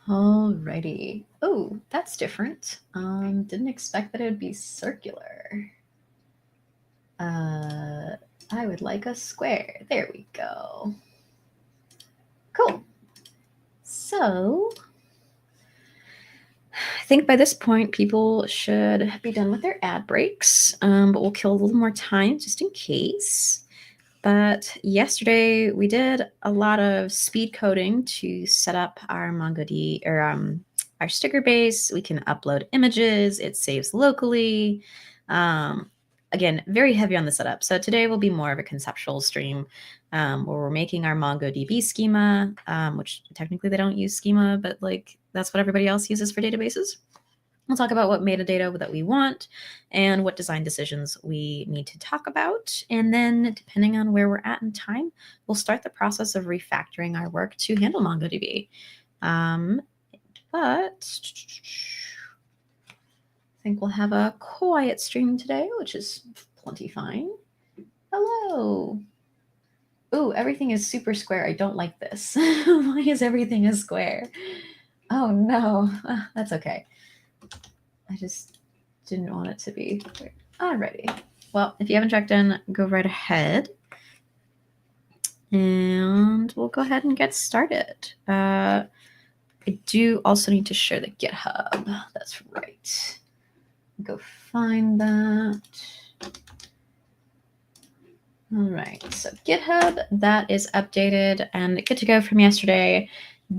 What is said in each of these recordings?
Alrighty. Oh, that's different. Didn't expect that it would be circular. I would like a square. There we go. Cool. So, I think by this point, people should be done with their ad breaks, but we'll kill a little more time just in case. But yesterday we did a lot of speed coding to set up our MongoDB or our Stickerbase. We can upload images. It saves locally. Again, very heavy on the setup. So today will be more of a conceptual stream where we're making our MongoDB schema, which technically they don't use schema, but like that's what everybody else uses for databases. We'll talk about what metadata that we want and what design decisions we need to talk about. And then depending on where we're at in time, we'll start the process of refactoring our work to handle MongoDB. But I think we'll have a quiet stream today, which is plenty fine. Hello. Ooh, everything is super square. I don't like this. Why is everything a square? Oh no, that's okay. I just didn't want it to be. Alrighty. Well, if you haven't checked in, go right ahead. And we'll go ahead and get started. I do also need to share the GitHub. That's right. Go find that. All right, so GitHub, that is updated and good to go from yesterday.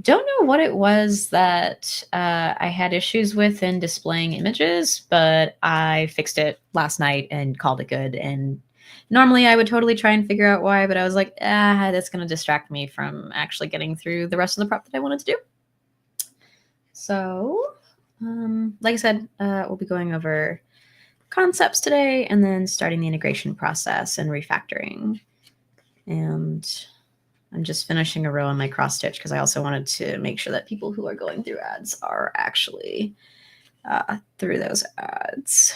Don't know what it was that I had issues with in displaying images, but I fixed it last night and called it good. And normally I would totally try and figure out why, but I was like, that's going to distract me from actually getting through the rest of the prep that I wanted to do. So, like I said, we'll be going over concepts today and then starting the integration process and refactoring. And I'm just finishing a row on my cross stitch because I also wanted to make sure that people who are going through ads are actually through those ads.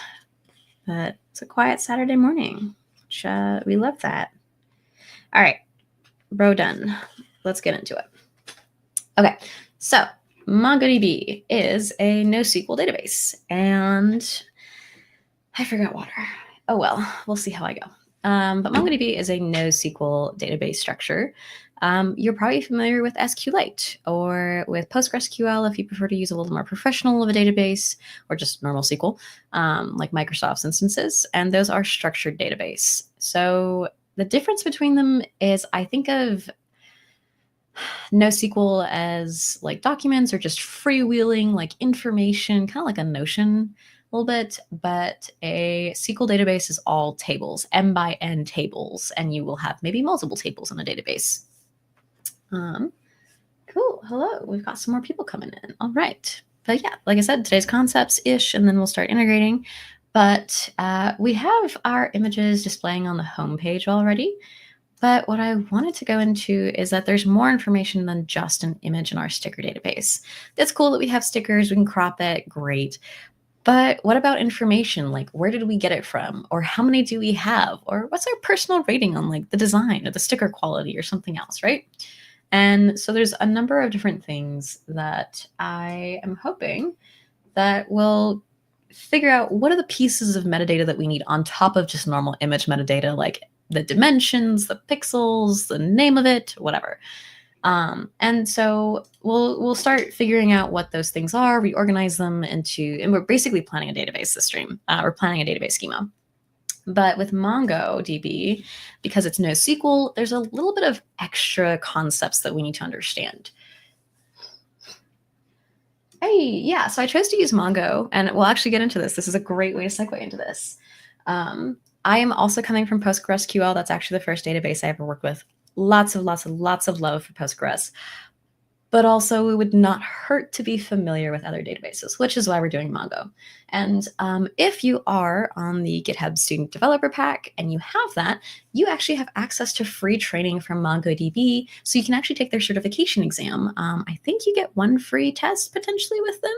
But it's a quiet Saturday morning, which we love that. All right, row done. Let's get into it. Okay, so MongoDB is a NoSQL database, and I forgot water. Oh well, we'll see how I go. But MongoDB is a NoSQL database structure. You're probably familiar with SQLite or with PostgreSQL if you prefer to use a little more professional of a database, or just normal SQL, like Microsoft's instances. And those are structured database. So the difference between them is I think of NoSQL as like documents or just freewheeling like information, kind of like a Notion a little bit, but a SQL database is all tables, M by N tables, and you will have maybe multiple tables in a database. Cool. Hello. We've got some more people coming in. All right. But yeah, like I said, today's concepts-ish, and then we'll start integrating. But we have our images displaying on the home page already. But what I wanted to go into is that there's more information than just an image in our sticker database. It's cool that we have stickers, we can crop it, great. But what about information? Like, where did we get it from? Or how many do we have? Or what's our personal rating on like the design or the sticker quality or something else, right? And so there's a number of different things that I am hoping that will figure out what are the pieces of metadata that we need on top of just normal image metadata, like the dimensions, the pixels, the name of it, whatever. And so we'll start figuring out what those things are, reorganize them into, and we're basically planning a database this stream. We're planning a database schema. But with MongoDB, because it's NoSQL, there's a little bit of extra concepts that we need to understand. Hey, yeah, so I chose to use Mongo, and we'll actually get into this. This is a great way to segue into this. I am also coming from PostgreSQL. That's actually the first database I ever worked with. Lots of love for Postgres. But also it would not hurt to be familiar with other databases, which is why we're doing Mongo. And if you are on the GitHub Student Developer Pack and you have that, you actually have access to free training from MongoDB, so you can actually take their certification exam. I think you get one free test potentially with them.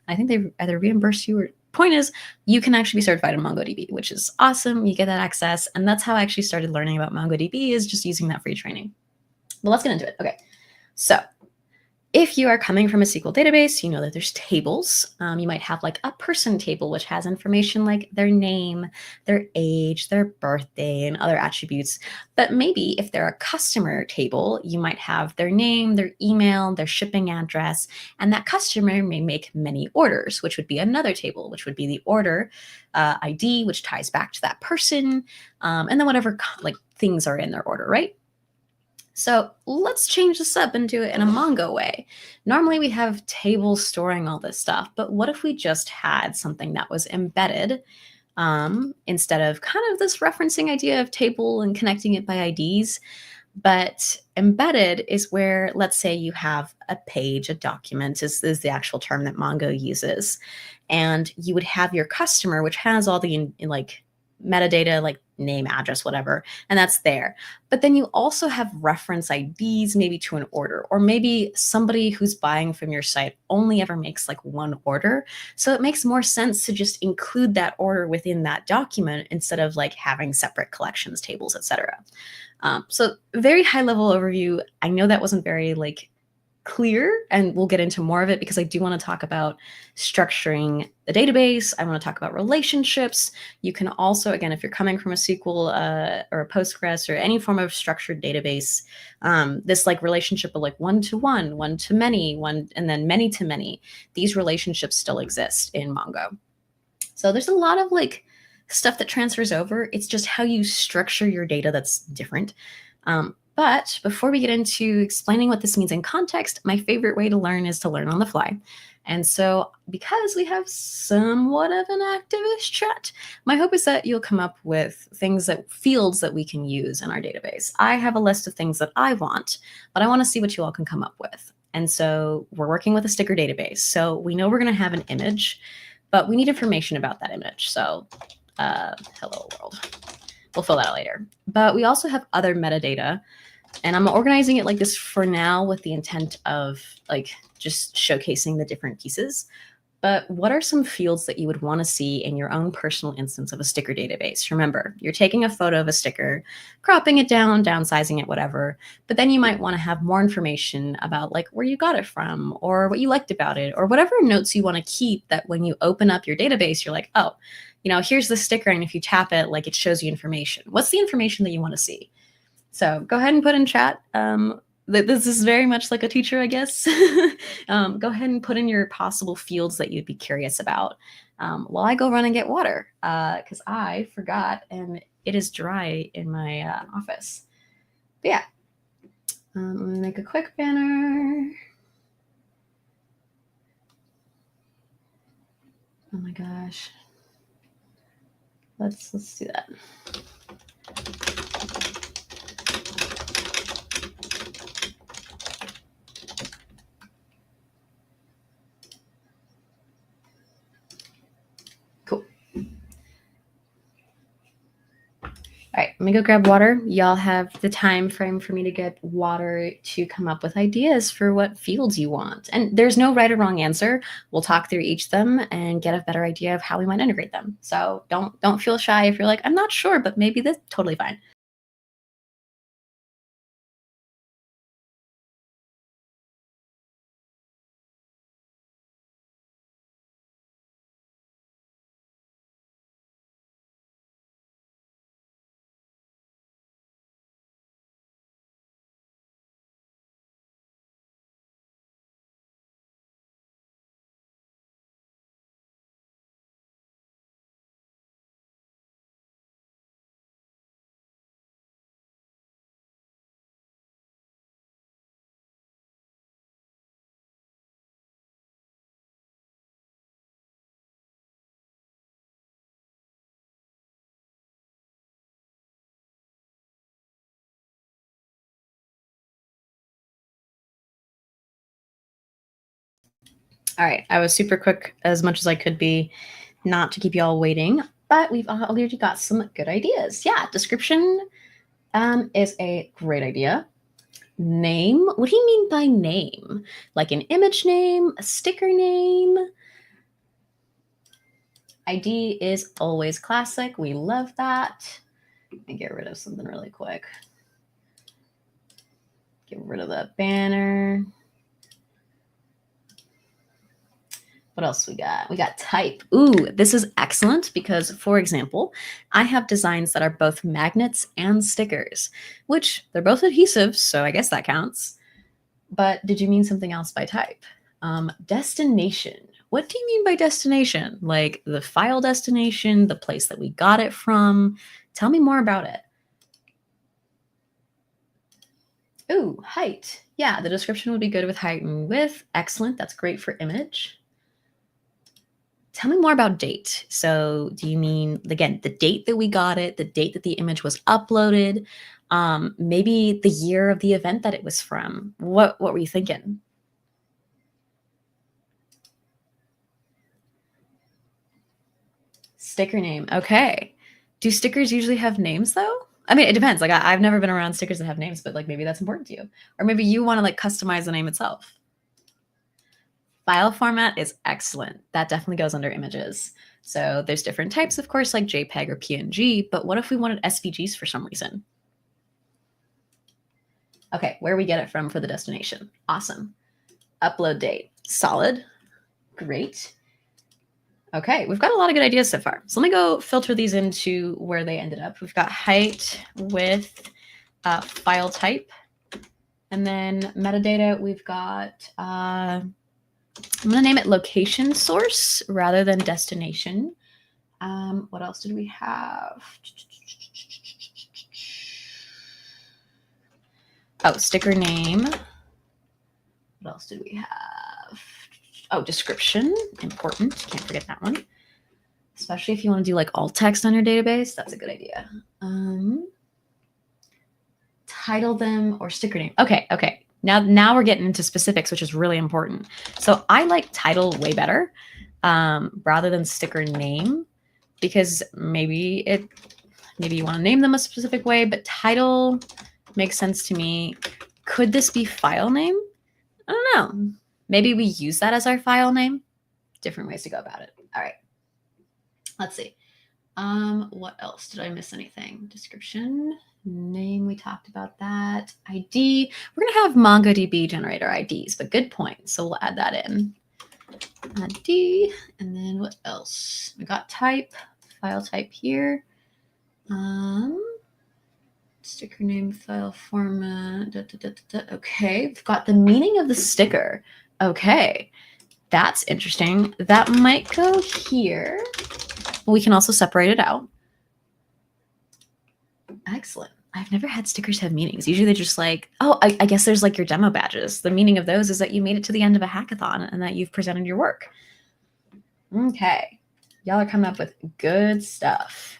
I think they either reimburse you or point is you can actually be certified in MongoDB, which is awesome. You get that access. And that's how I actually started learning about MongoDB, is just using that free training. But let's get into it. Okay, so If you are coming from a SQL database, you know that there's tables. You might have like a person table, which has information like their name, their age, their birthday, and other attributes. But maybe if they're a customer table, you might have their name, their email, their shipping address, and that customer may make many orders, which would be another table, which would be the order ID, which ties back to that person, and then whatever like things are in their order, right? So let's change this up and do it in a Mongo way. Normally we have tables storing all this stuff, but what if we just had something that was embedded instead of kind of this referencing idea of table and connecting it by IDs? But embedded is where, let's say you have a page, a document is the actual term that Mongo uses. And you would have your customer, which has all the in like metadata, like name, address, whatever, and that's there. But then you also have reference IDs, maybe to an order, or maybe somebody who's buying from your site only ever makes like one order. So it makes more sense to just include that order within that document instead of like having separate collections, tables, etc. So very high level overview. I know that wasn't very like clear, and we'll get into more of it because I do want to talk about structuring the database. I want to talk about relationships. You can also, again, if you're coming from a SQL or a Postgres or any form of structured database, this like relationship of like one-to-one, one-to-many, one, and then many-to-many, these relationships still exist in Mongo. So there's a lot of like stuff that transfers over. It's just how you structure your data that's different. But before we get into explaining what this means in context, my favorite way to learn is to learn on the fly. And so because we have somewhat of an activist chat, my hope is that you'll come up with fields that we can use in our database. I have a list of things that I want, but I want to see what you all can come up with. And so we're working with a sticker database. So we know we're going to have an image, but we need information about that image. So hello world. We'll fill that out later. But we also have other metadata, and I'm organizing it like this for now with the intent of like just showcasing the different pieces. But what are some fields that you would want to see in your own personal instance of a sticker database? Remember, you're taking a photo of a sticker, cropping it down, downsizing it, whatever. But then you might want to have more information about like where you got it from or what you liked about it or whatever notes you want to keep that when you open up your database, you're like, oh, here's the sticker. And if you tap it, like it shows you information. What's the information that you want to see? So go ahead and put in chat. This is very much like a teacher, I guess. Go ahead and put in your possible fields that you'd be curious about while I go run and get water because I forgot and it is dry in my office. But yeah, let me make a quick banner. Oh my gosh. Let's do that. Cool. All right, let me go grab water. Y'all have the time frame for me to get water to come up with ideas for what fields you want. And there's no right or wrong answer. We'll talk through each of them and get a better idea of how we might integrate them. So don't feel shy if you're like, I'm not sure, but maybe that's totally fine. All right, I was super quick as much as I could be, not to keep you all waiting, but we've already got some good ideas. Yeah, description is a great idea. Name, what do you mean by name? Like an image name, a sticker name? ID is always classic. We love that. Let me get rid of something really quick. Get rid of that banner. What else we got? We got type. Ooh, this is excellent because, for example, I have designs that are both magnets and stickers, which they're both adhesive, so I guess that counts. But did you mean something else by type? Destination. What do you mean by destination? Like the file destination, the place that we got it from? Tell me more about it. Ooh, height. Yeah, the description would be good with height and width. Excellent. That's great for image. Tell me more about date. So do you mean, again, the date that we got it, the date that the image was uploaded, maybe the year of the event that it was from? What were you thinking? Sticker name. Okay. Do stickers usually have names though? I mean, it depends. Like I've never been around stickers that have names, but like maybe that's important to you. Or maybe you want to like customize the name itself. File format is excellent. That definitely goes under images. So there's different types, of course, like JPEG or PNG, but what if we wanted SVGs for some reason? Okay, where we get it from for the destination. Awesome. Upload date. Solid. Great. Okay, we've got a lot of good ideas so far. So let me go filter these into where they ended up. We've got height, width, file type, and then metadata. We've got, I'm going to name it location source rather than destination. What else did we have? Oh, sticker name. What else did we have? Oh, description, important. Can't forget that one. Especially if you want to do like alt text on your database, that's a good idea. Title them or sticker name. Okay. Now we're getting into specifics, which is really important. So I like title way better rather than sticker name because maybe you want to name them a specific way, but title makes sense to me. Could this be file name? I don't know. Maybe we use that as our file name. Different ways to go about it. All right. Let's see. What else? Did I miss anything? Description, name, we talked about that. ID. We're going to have MongoDB generate our IDs, but good point. So we'll add that in. ID. And then what else? We got type, file type here. Sticker name, file format. Okay, we've got the meaning of the sticker. Okay, that's interesting. That might go here. We can also separate it out. Excellent. I've never had stickers have meanings. Usually they're just like, oh, I guess there's like your demo badges. The meaning of those is that you made it to the end of a hackathon and that you've presented your work. Okay. Y'all are coming up with good stuff.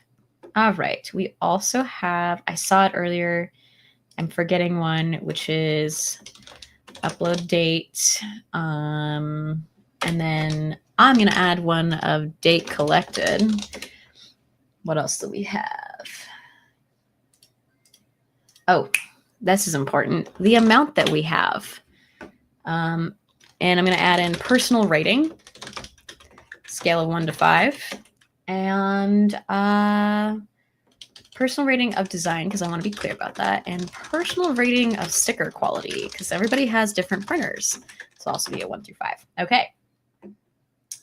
All right. We also have, I saw it earlier. I'm forgetting one, which is upload date. And then I'm going to add one of date collected. What else do we have? Oh, this is important. The amount that we have. And I'm going to add in personal rating, scale of 1 to 5. And personal rating of design, because I want to be clear about that. And personal rating of sticker quality, because everybody has different printers. So also be a 1 through 5. Okay.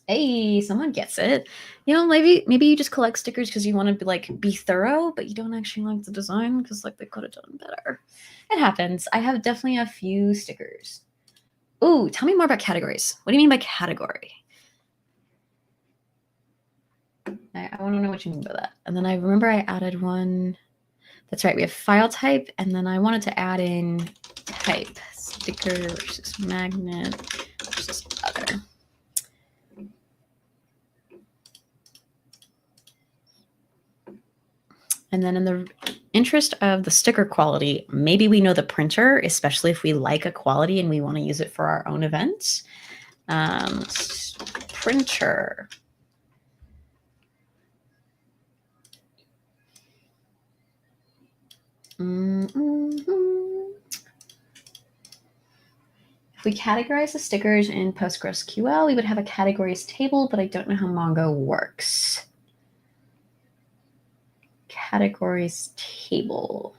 Hey, someone gets it. You know, maybe you just collect stickers because you want to be thorough, but you don't actually like the design because like they could have done better. It happens. I have definitely a few stickers. Ooh, tell me more about categories. What do you mean by category? I want to know what you mean by that. And then I remember I added one. That's right. We have file type, and then I wanted to add in type, sticker versus magnet versus other. And then in the interest of the sticker quality, maybe we know the printer, especially if we like a quality and we want to use it for our own events. Printer. If we categorize the stickers in PostgreSQL, we would have a categories table, but I don't know how Mongo works. Categories table.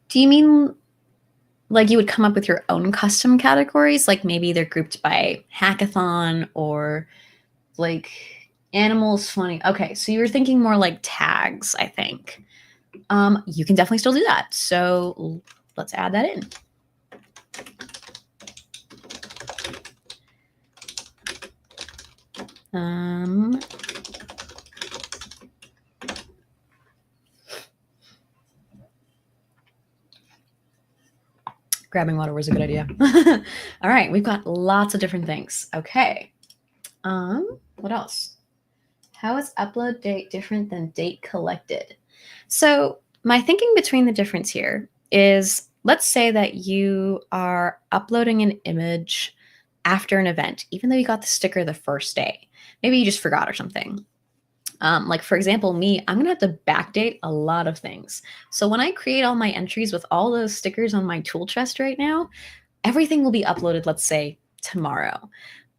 Do you mean like you would come up with your own custom categories, like maybe they're grouped by hackathon or like animals funny. Okay, so you were thinking more like tags, I think. You can definitely still do that. So let's add that in. Grabbing water was a good idea. All right, we've got lots of different things. Okay. What else? How is upload date different than date collected? So my thinking between the difference here is, let's say that you are uploading an image after an event, even though you got the sticker the first day. Maybe you just forgot or something. Like for example, me, I'm gonna have to backdate a lot of things. So when I create all my entries with all those stickers on my tool chest right now, everything will be uploaded, let's say tomorrow.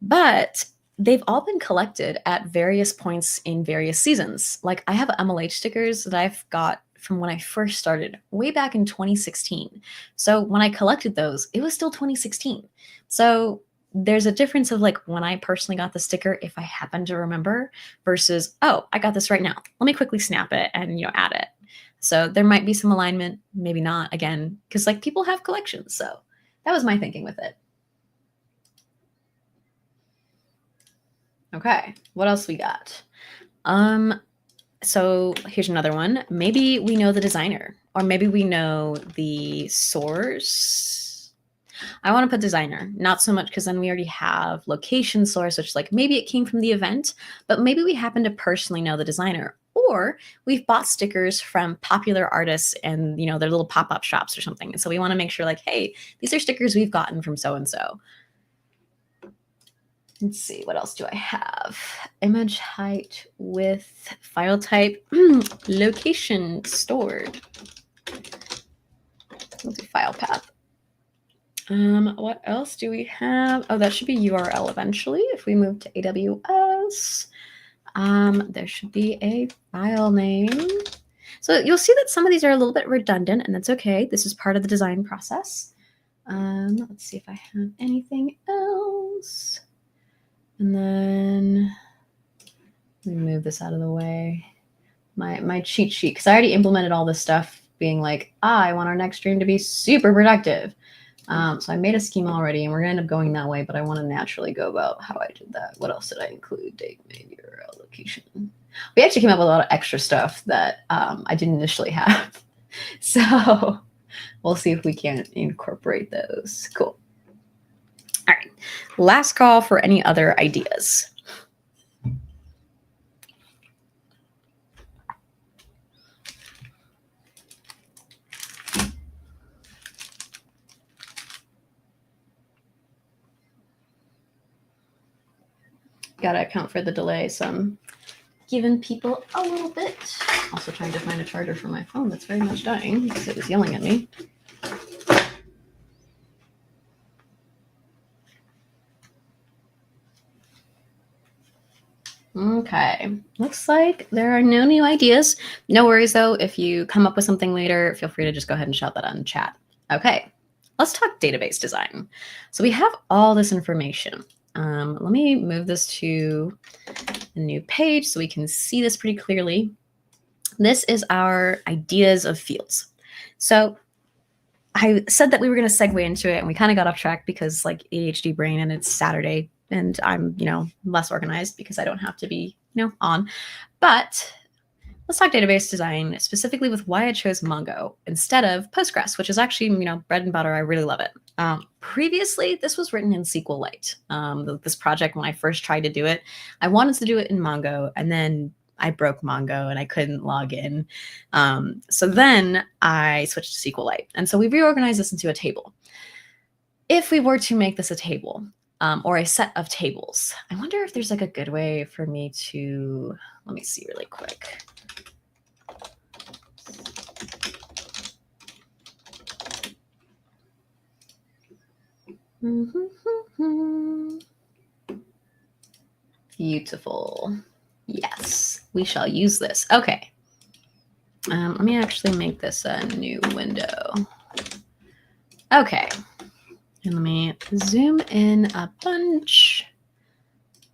But they've all been collected at various points in various seasons. Like I have MLH stickers that I've got from when I first started way back in 2016. So when I collected those, it was still 2016. So there's a difference of like when I personally got the sticker, if I happen to remember, versus, oh, I got this right now. Let me quickly snap it and, add it. So there might be some alignment, maybe not, again, because like people have collections. So that was my thinking with it. Okay, what else we got? So here's another one. Maybe we know the designer, or maybe we know the source. I want to put designer, not so much because then we already have location source, which is like maybe it came from the event, but maybe we happen to personally know the designer, or we've bought stickers from popular artists and their little pop-up shops or something. And so we want to make sure like, hey, these are stickers we've gotten from so-and-so. Let's see, what else do I have? Image height, width, file type, location stored. Let's do file path. What else do we have? Oh, that should be URL eventually. If we move to AWS, there should be a file name. So you'll see that some of these are a little bit redundant, and that's okay. This is part of the design process. Let's see if I have anything else. And then let me move this out of the way. My cheat sheet, because I already implemented all this stuff being like, I want our next stream to be super productive. So I made a schema already, and we're going to end up going that way, but I want to naturally go about how I did that. What else did I include? Date, maybe, URL, location. We actually came up with a lot of extra stuff that I didn't initially have. So we'll see if we can incorporate those. Cool. All right, last call for any other ideas. Gotta account for the delay, so I'm giving people a little bit. Also trying to find a charger for my phone that's very much dying because it was yelling at me. Okay, looks like there are no new ideas. No worries though, if you come up with something later, feel free to just go ahead and shout that out in chat. Okay, let's talk database design. So we have all this information. Let me move this to a new page so we can see this pretty clearly. This is our ideas of fields. So I said that we were going to segue into it, and we kind of got off track because like ADHD brain, and it's Saturday and I'm, less organized because I don't have to be, on. But let's talk database design, specifically with why I chose Mongo instead of Postgres, which is actually, bread and butter. I really love it. Previously, this was written in SQLite. This project, when I first tried to do it, I wanted to do it in Mongo, and then I broke Mongo and I couldn't log in. So then I switched to SQLite. And so we reorganized this into a table. If we were to make this a table, or a set of tables, I wonder if there's like a good way for me to, let me see really quick. Beautiful. Yes, we shall use this. Okay. Let me actually make this a new window. Okay. And let me zoom in a bunch.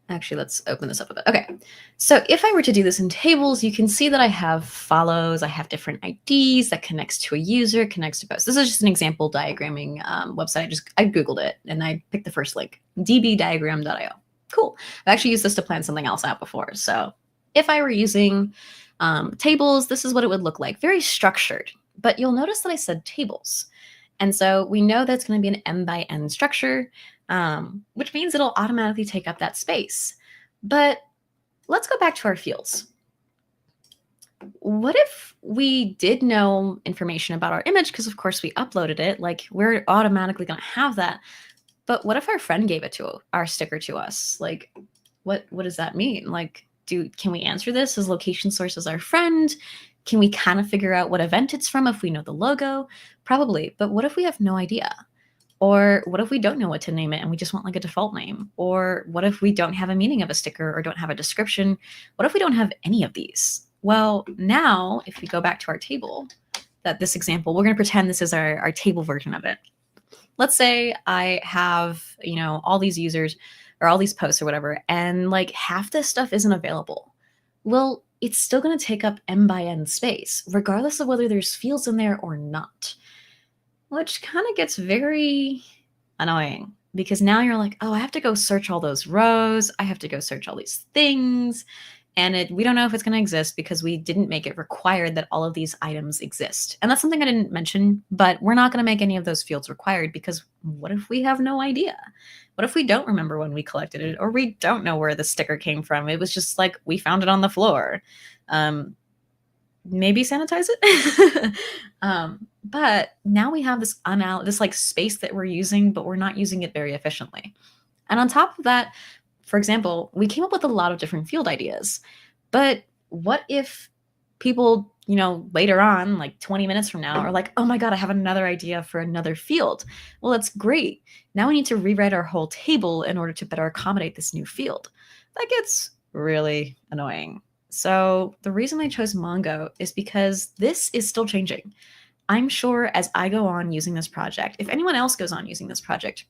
Actually, let's open this up a bit. Okay, so if I were to do this in tables, you can see that I have follows, I have different IDs that connects to a user, connects to posts. This is just an example diagramming website. I Googled it and I picked the first link, dbdiagram.io. Cool. I've actually used this to plan something else out before. So if I were using tables, this is what it would look like. Very structured, but you'll notice that I said tables. And so we know that's going to be an M by N structure, which means it'll automatically take up that space. But let's go back to our fields. What if we did know information about our image? Because of course we uploaded it, like we're automatically going to have that. But what if our friend gave it to our sticker to us? Like, what does that mean? Like, can we answer this? Is location source as our friend? Can we kind of figure out what event it's from if we know the logo? Probably. But what if we have no idea? Or what if we don't know what to name it and we just want like a default name? Or what if we don't have a meaning of a sticker or don't have a description? What if we don't have any of these? Well, now if we go back to our table, this example, we're going to pretend this is our table version of it. Let's say I have, all these users or all these posts or whatever, and like half this stuff isn't available. Well, it's still going to take up M by N space, regardless of whether there's fields in there or not. Which kind of gets very annoying because now you're like, oh, I have to go search all those rows. I have to go search all these things. And we don't know if it's going to exist because we didn't make it required that all of these items exist. And that's something I didn't mention, but we're not going to make any of those fields required because what if we have no idea? What if we don't remember when we collected it or we don't know where the sticker came from? It was just like we found it on the floor. Maybe sanitize it. But now we have this like space that we're using, but we're not using it very efficiently. And on top of that, for example, we came up with a lot of different field ideas. But what if people, later on, like 20 minutes from now, are like, oh my God, I have another idea for another field. Well, that's great. Now we need to rewrite our whole table in order to better accommodate this new field. That gets really annoying. So the reason I chose Mongo is because this is still changing. I'm sure as I go on using this project, if anyone else goes on using this project,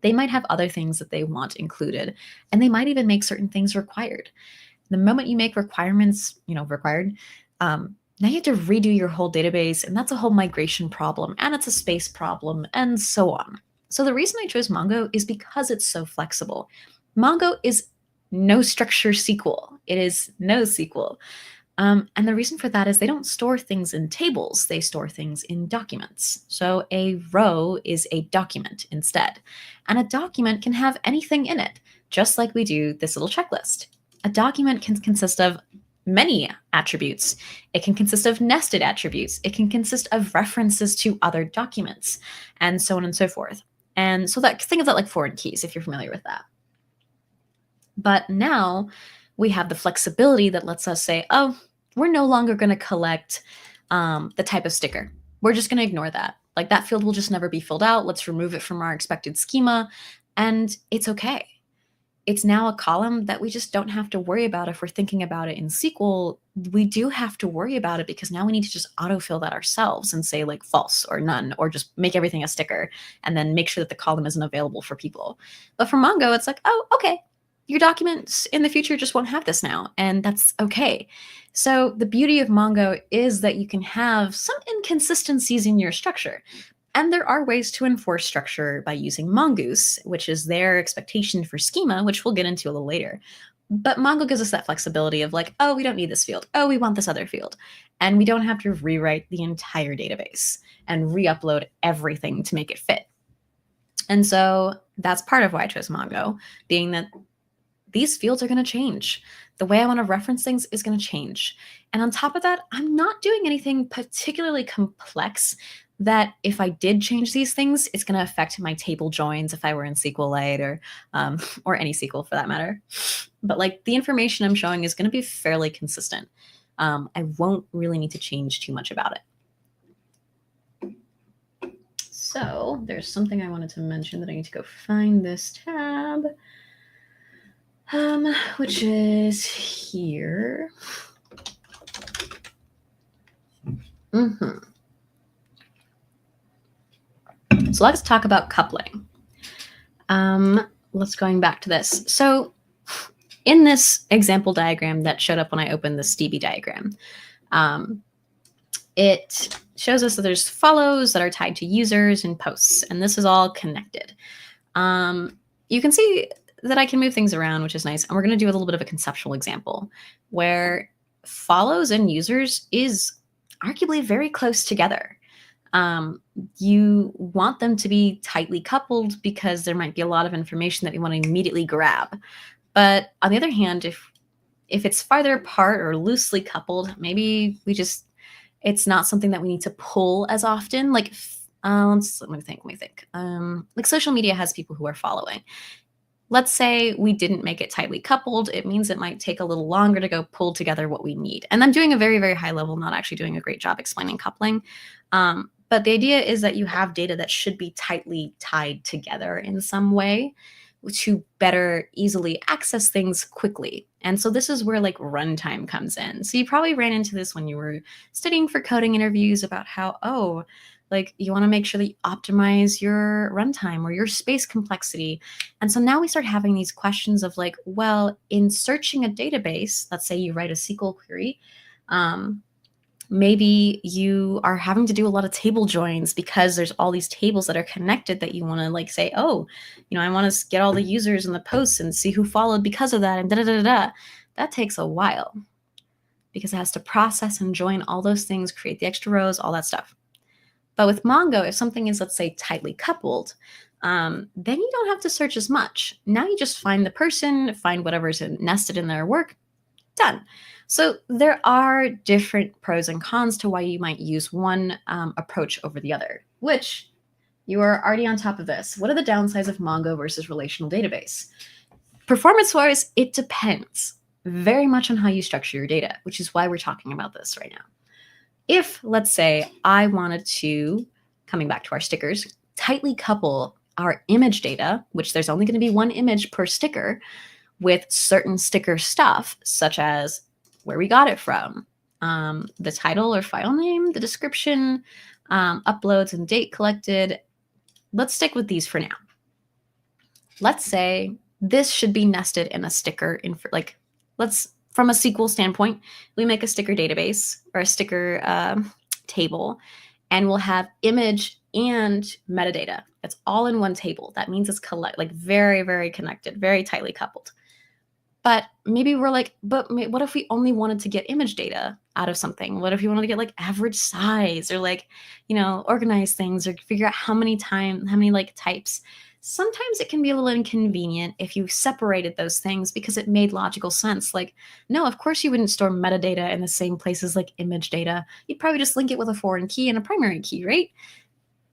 they might have other things that they want included, and they might even make certain things required. The moment you make requirements, required, now you have to redo your whole database, and that's a whole migration problem, and it's a space problem, and so on. So the reason I chose Mongo is because it's so flexible. Mongo is no structure SQL. It is NoSQL. And the reason for that is they don't store things in tables. They store things in documents. So a row is a document instead. And a document can have anything in it, just like we do this little checklist. A document can consist of many attributes. It can consist of nested attributes. It can consist of references to other documents, and so on and so forth. And so think of that like foreign keys, if you're familiar with that. But now we have the flexibility that lets us say, oh, we're no longer going to collect the type of sticker. We're just going to ignore that. Like that field will just never be filled out. Let's remove it from our expected schema. And it's okay. It's now a column that we just don't have to worry about. If we're thinking about it in SQL, we do have to worry about it because now we need to just autofill that ourselves and say like false or none, or just make everything a sticker and then make sure that the column isn't available for people. But for Mongo, it's like, oh, okay. Your documents in the future just won't have this now, and that's okay. So the beauty of Mongo is that you can have some inconsistencies in your structure. And there are ways to enforce structure by using Mongoose, which is their expectation for schema, which we'll get into a little later. But Mongo gives us that flexibility of like, oh, we don't need this field. Oh, we want this other field. And we don't have to rewrite the entire database and re-upload everything to make it fit. And so that's part of why I chose Mongo, being that these fields are going to change. The way I want to reference things is going to change. And on top of that, I'm not doing anything particularly complex that if I did change these things, it's going to affect my table joins if I were in SQLite or any SQL for that matter. But like the information I'm showing is going to be fairly consistent. I won't really need to change too much about it. So there's something I wanted to mention that I need to go find this tab. Which is here. So let's talk about coupling. Let's going back to this. So in this example diagram that showed up when I opened the Stevie diagram, it shows us that there's follows that are tied to users and posts, and this is all connected. You can see that I can move things around, which is nice. And we're going to do a little bit of a conceptual example where follows and users is arguably very close together. You want them to be tightly coupled because there might be a lot of information that you want to immediately grab. But on the other hand, if it's farther apart or loosely coupled, maybe it's not something that we need to pull as often. Like, let me think. Like social media has people who are following. Let's say we didn't make it tightly coupled. It means it might take a little longer to go pull together what we need. And I'm doing a very, very high level, not actually doing a great job explaining coupling. But the idea is that you have data that should be tightly tied together in some way to better easily access things quickly. And so this is where like runtime comes in. So you probably ran into this when you were studying for coding interviews about how, like you want to make sure that you optimize your runtime or your space complexity. And so now we start having these questions of like, well, in searching a database, let's say you write a SQL query, maybe you are having to do a lot of table joins because there's all these tables that are connected that you want to like say, I want to get all the users and the posts and see who followed because of that and da-da-da-da-da. That takes a while because it has to process and join all those things, create the extra rows, all that stuff. But with Mongo, if something is, let's say, tightly coupled, then you don't have to search as much. Now you just find the person, find whatever's nested in their work, done. So there are different pros and cons to why you might use one approach over the other, which you are already on top of this. What are the downsides of Mongo versus relational database? Performance-wise, it depends very much on how you structure your data, which is why we're talking about this right now. If, let's say, I wanted to, coming back to our stickers, tightly couple our image data, which there's only going to be one image per sticker, with certain sticker stuff, such as where we got it from, the title or file name, the description, uploads and date collected. Let's stick with these for now. Let's say this should be nested in a sticker from a SQL standpoint, we make a sticker database or a sticker table, and we'll have image and metadata. It's all in one table. That means it's very, very connected, very tightly coupled. But maybe we're like, but what if we only wanted to get image data out of something? What if you wanted to get like average size or like, organize things or figure out how many like types? Sometimes it can be a little inconvenient if you separated those things because it made logical sense. Like, no, of course you wouldn't store metadata in the same place as like image data. You'd probably just link it with a foreign key and a primary key, right?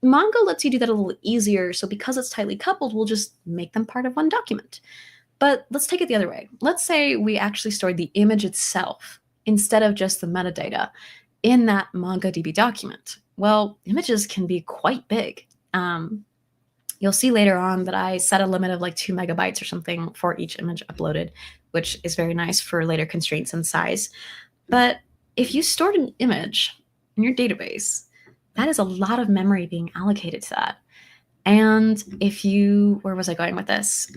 Mongo lets you do that a little easier. So because it's tightly coupled, we'll just make them part of one document. But let's take it the other way. Let's say we actually stored the image itself instead of just the metadata in that MongoDB document. Well, images can be quite big. You'll see later on that I set a limit of like 2 megabytes or something for each image uploaded, which is very nice for later constraints and size. But if you stored an image in your database, that is a lot of memory being allocated to that. And where was I going with this?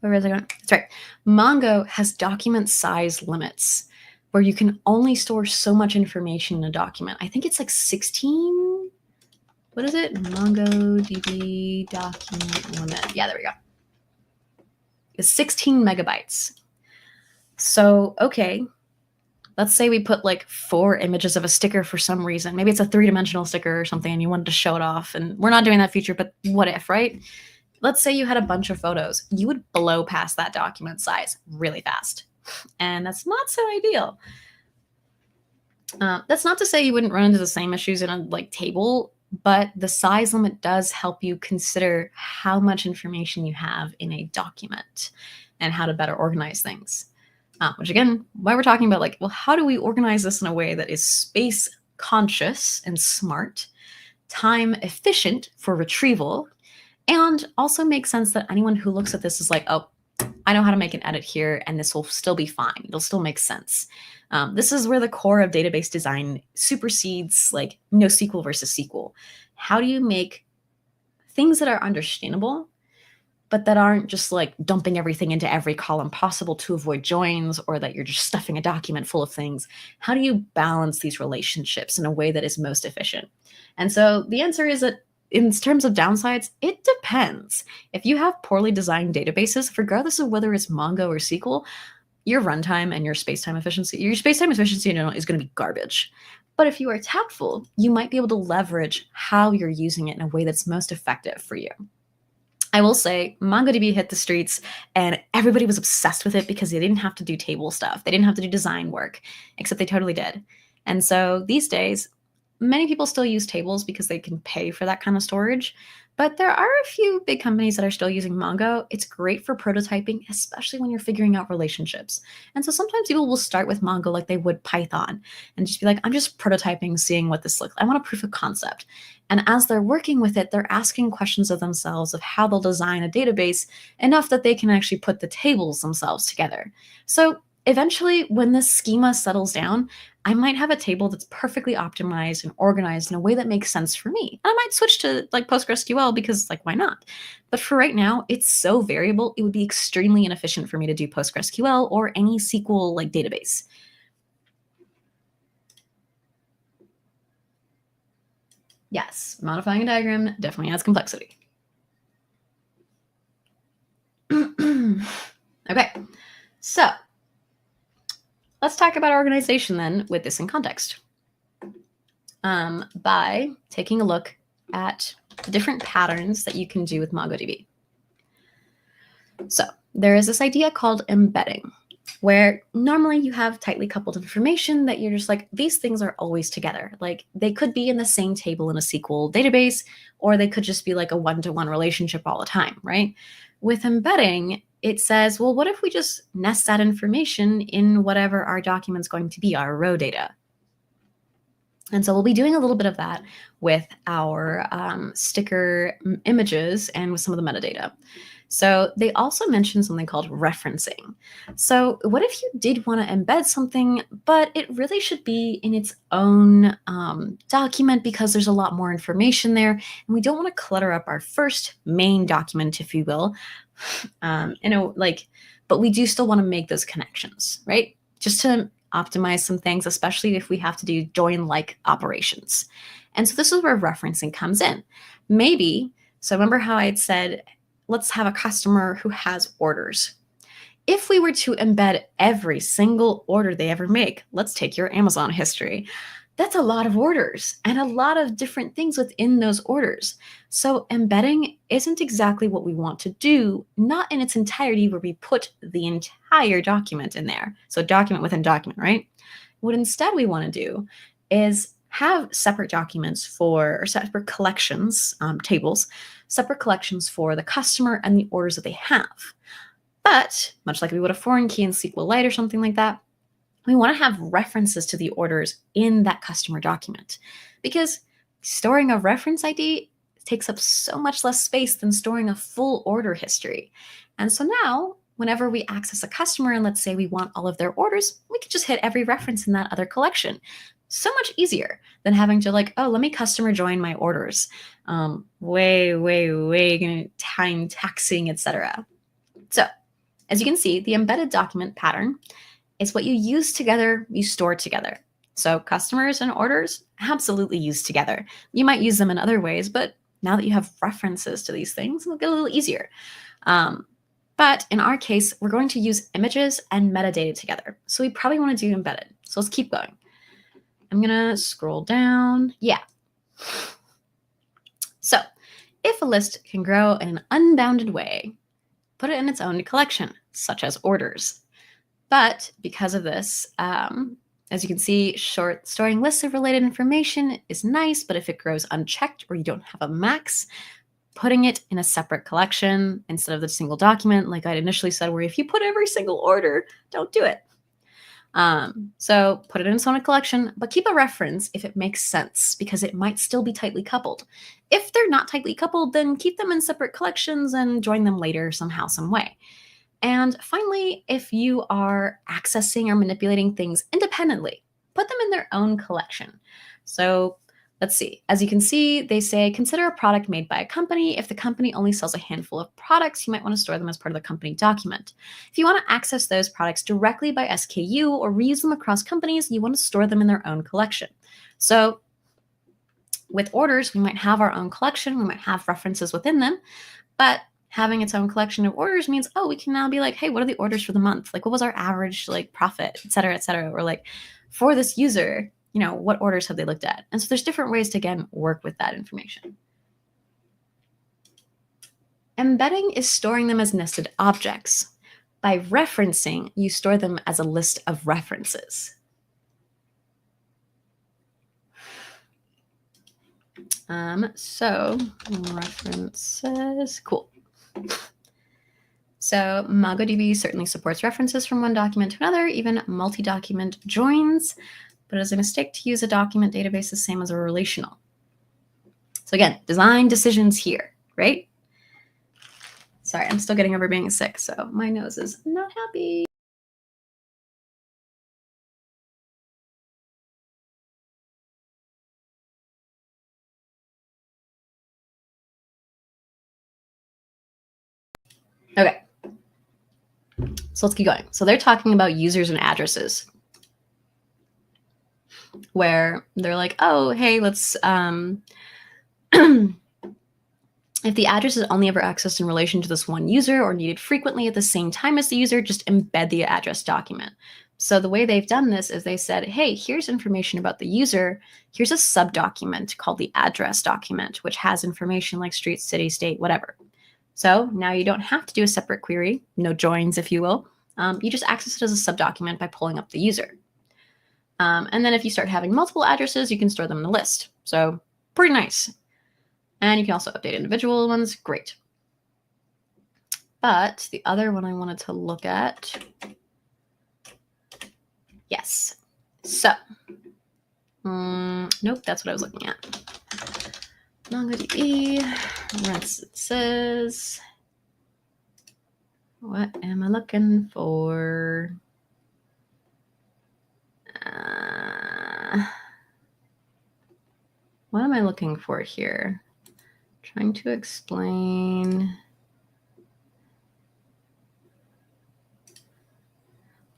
Where was I going? That's right. Mongo has document size limits where you can only store so much information in a document. I think it's like 16. What is it? MongoDB document limit. Yeah, there we go. It's 16 megabytes. So, okay, let's say we put like 4 images of a sticker for some reason. Maybe it's a 3-dimensional sticker or something and you wanted to show it off. And we're not doing that feature, but what if, right? Let's say you had a bunch of photos. You would blow past that document size really fast. And that's not so ideal. That's not to say you wouldn't run into the same issues in a table, but the size limit does help you consider how much information you have in a document and how to better organize things. Which again, why we're talking about how do we organize this in a way that is space conscious and smart, time efficient for retrieval, and also makes sense that anyone who looks at this is like, oh, I know how to make an edit here, and this will still be fine. It'll still make sense. This is where the core of database design supersedes like NoSQL versus SQL. How do you make things that are understandable, but that aren't just like dumping everything into every column possible to avoid joins, or that you're just stuffing a document full of things? How do you balance these relationships in a way that is most efficient? And so the answer is that in terms of downsides, it depends. If you have poorly designed databases, regardless of whether it's Mongo or SQL, your runtime and your space-time efficiency in general is going to be garbage. But if you are tactful, you might be able to leverage how you're using it in a way that's most effective for you. I will say MongoDB hit the streets and everybody was obsessed with it because they didn't have to do table stuff. They didn't have to do design work, except they totally did. And so these days, many people still use tables because they can pay for that kind of storage. But there are a few big companies that are still using Mongo. It's great for prototyping, especially when you're figuring out relationships. And so sometimes people will start with Mongo like they would Python and just be like, I'm just prototyping, seeing what this looks like. I want a proof of concept. And as they're working with it, they're asking questions of themselves of how they'll design a database enough that they can actually put the tables themselves together. So eventually, when this schema settles down, I might have a table that's perfectly optimized and organized in a way that makes sense for me. And I might switch to like PostgreSQL because like, why not? But for right now, it's so variable, it would be extremely inefficient for me to do PostgreSQL or any SQL like database. Yes, modifying a diagram definitely adds complexity. Okay, so let's talk about organization then with this in context. By taking a look at the different patterns that you can do with MongoDB. So there is this idea called embedding, where normally you have tightly coupled information that you're just like, these things are always together. Like they could be in the same table in a SQL database, or they could just be like a one-to-one relationship all the time, right? With embedding, it says, well, what if we just nest that information in whatever our document's going to be, our row data? And so we'll be doing a little bit of that with our sticker images and with some of the metadata. So they also mentioned something called referencing. So what if you did want to embed something, but it really should be in its own document because there's a lot more information there, and we don't want to clutter up our first main document, if you will. But we do still want to make those connections, right? Just to optimize some things, especially if we have to do join-like operations. And so this is where referencing comes in. Maybe, so remember how I had said, let's have a customer who has orders. If we were to embed every single order they ever make, let's take your Amazon history. That's a lot of orders and a lot of different things within those orders. So embedding isn't exactly what we want to do, not in its entirety where we put the entire document in there. So document within document, right? What instead we want to do is have separate documents or separate collections, tables, separate collections for the customer and the orders that they have. But much like we would a foreign key in SQLite or something like that, we want to have references to the orders in that customer document, because storing a reference ID takes up so much less space than storing a full order history. And so now, whenever we access a customer and let's say we want all of their orders, we can just hit every reference in that other collection. So much easier than having to like, oh, let me customer join my orders. Way time taxing, etc. So as you can see, the embedded document pattern is what you use together, you store together. So customers and orders absolutely use together. You might use them in other ways, but now that you have references to these things, it'll get a little easier. But in our case, we're going to use images and metadata together. So we probably want to do embedded. So let's keep going. I'm going to scroll down. Yeah. So if a list can grow in an unbounded way, put it in its own collection, such as orders. But because of this, as you can see, storing lists of related information is nice, but if it grows unchecked or you don't have a max, putting it in a separate collection instead of the single document, like I'd initially said, where if you put every single order, don't do it. So put it in its own collection, but keep a reference if it makes sense, because it might still be tightly coupled. If they're not tightly coupled, then keep them in separate collections and join them later somehow, some way. And finally, if you are accessing or manipulating things independently, put them in their own collection. So let's see. As you can see, they say consider a product made by a company. If the company only sells a handful of products, you might want to store them as part of the company document. If you want to access those products directly by SKU or reuse them across companies, you want to store them in their own collection. So with orders, we might have our own collection. We might have references within them, but having its own collection of orders means, oh, we can now be like, hey, what are the orders for the month? Like, what was our average like profit, et cetera, et cetera? Or like for this user, what orders have they looked at? And so there's different ways to, again, work with that information. Embedding is storing them as nested objects. By referencing, you store them as a list of references. So references, cool. So MongoDB certainly supports references from one document to another, even multi-document joins, but it is a mistake to use a document database the same as a relational. So again, design decisions here, right? Sorry, I'm still getting over being sick, so my nose is not happy. Okay. So let's keep going. So they're talking about users and addresses, where they're like, oh, hey, let's if the address is only ever accessed in relation to this one user or needed frequently at the same time as the user, just embed the address document. So the way they've done this is they said, hey, here's information about the user. Here's a subdocument called the address document, which has information like street, city, state, whatever. So now you don't have to do a separate query, no joins, if you will. You just access it as a subdocument by pulling up the user. And then if you start having multiple addresses, you can store them in a list. So pretty nice. And you can also update individual ones. Great. But the other one I wanted to look at. Yes. So, nope, that's what I was looking at. MongoDB, references. What am I looking for? What am I looking for here? Trying to explain.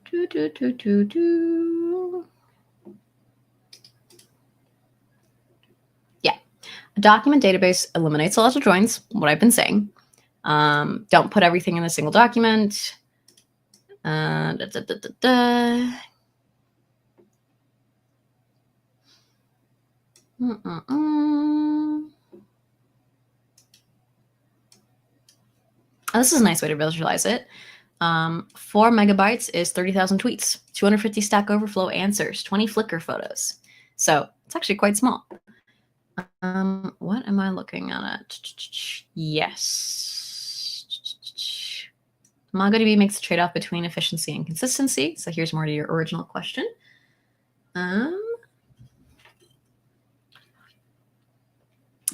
Yeah, a document database eliminates a lot of joins, what I've been saying. Don't put everything in a single document. This is a nice way to visualize it. 4 megabytes is 30,000 tweets, 250 Stack Overflow answers, 20 Flickr photos. So it's actually quite small. What am I looking at? Yes. MongoDB makes a trade-off between efficiency and consistency. So here's more to your original question.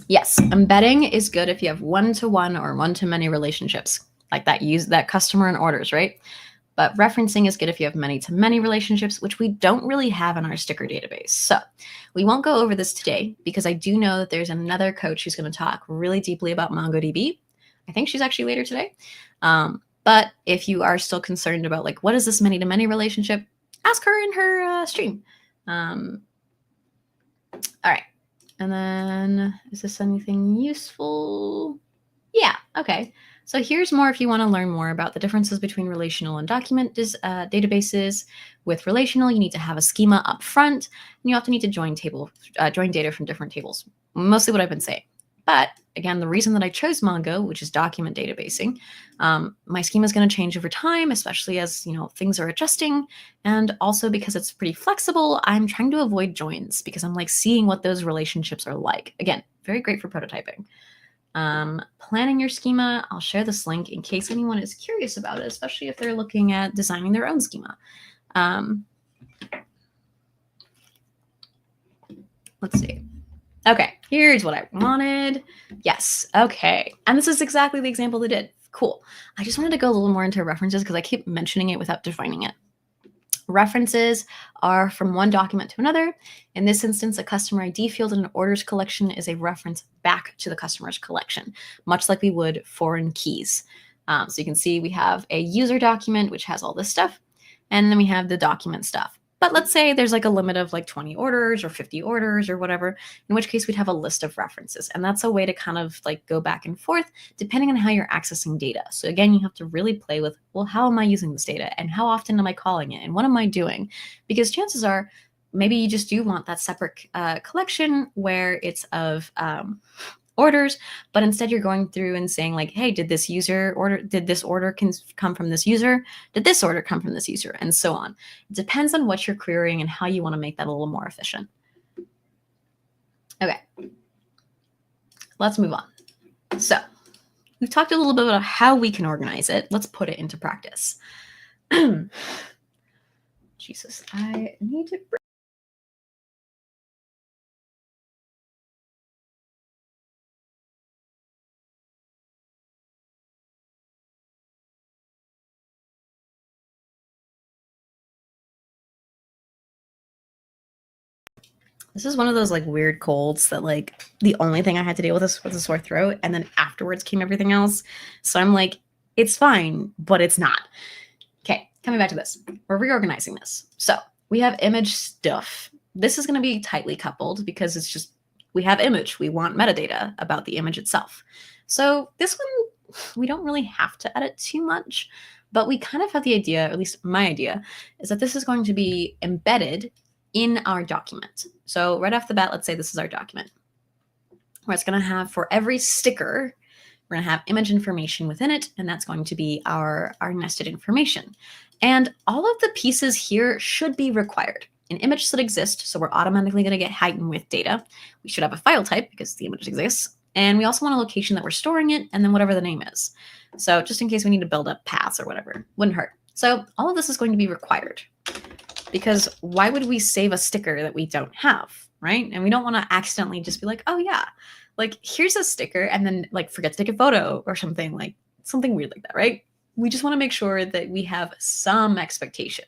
Yes, embedding is good if you have one-to-one or one-to-many relationships, like that customer and orders, right? But referencing is good if you have many-to-many relationships, which we don't really have in our sticker database. So we won't go over this today because I do know that there's another coach who's going to talk really deeply about MongoDB. I think she's actually later today. But if you are still concerned about like, what is this many-to-many relationship, ask her in her stream. All right. And then, is this anything useful? Yeah, okay. So here's more if you want to learn more about the differences between relational and document databases. With relational, you need to have a schema up front, and you often need to join data from different tables. Mostly what I've been saying. But again, the reason that I chose Mongo, which is document databasing, my schema is going to change over time, especially as things are adjusting, and also because it's pretty flexible. I'm trying to avoid joins because I'm like seeing what those relationships are like. Again, very great for prototyping. Planning your schema. I'll share this link in case anyone is curious about it, especially if they're looking at designing their own schema. Let's see. Okay, here's what I wanted. Yes, okay. And this is exactly the example they did. Cool. I just wanted to go a little more into references because I keep mentioning it without defining it. References are from one document to another. In this instance, a customer ID field in an orders collection is a reference back to the customer's collection, much like we would foreign keys. So you can see we have a user document, which has all this stuff, and then we have the document stuff. But let's say there's like a limit of like 20 orders or 50 orders or whatever, in which case we'd have a list of references. And that's a way to kind of like go back and forth depending on how you're accessing data. So again, you have to really play with, well, how am I using this data and how often am I calling it and what am I doing? Because chances are maybe you just do want that separate collection where it's of orders, but instead you're going through and saying like, hey, did this order come from this user? Did this order come from this user? And so on. It depends on what you're querying and how you want to make that a little more efficient. Okay, let's move on. So we've talked a little bit about how we can organize it. Let's put it into practice. Jesus, I need to This is one of those like weird colds that like the only thing I had to deal with was a sore throat, and then afterwards came everything else. So I'm like, it's fine, but it's not. Okay, coming back to this. We're reorganizing this. So we have image stuff. This is going to be tightly coupled because it's just, we have image. We want metadata about the image itself. So this one, we don't really have to edit too much, but we kind of have the idea, at least my idea, is that this is going to be embedded in our document. So right off the bat, let's say this is our document, where it's going to have for every sticker, we're going to have image information within it, and that's going to be our nested information. And all of the pieces here should be required. An image should exist, so we're automatically going to get heightened with data. We should have a file type because the image exists. And we also want a location that we're storing it, and then whatever the name is. So just in case we need to build up paths or whatever, wouldn't hurt. So all of this is going to be required. Because why would we save a sticker that we don't have, right? And we don't want to accidentally just be like, oh yeah, like here's a sticker and then like forget to take a photo or something weird like that, right? We just want to make sure that we have some expectation.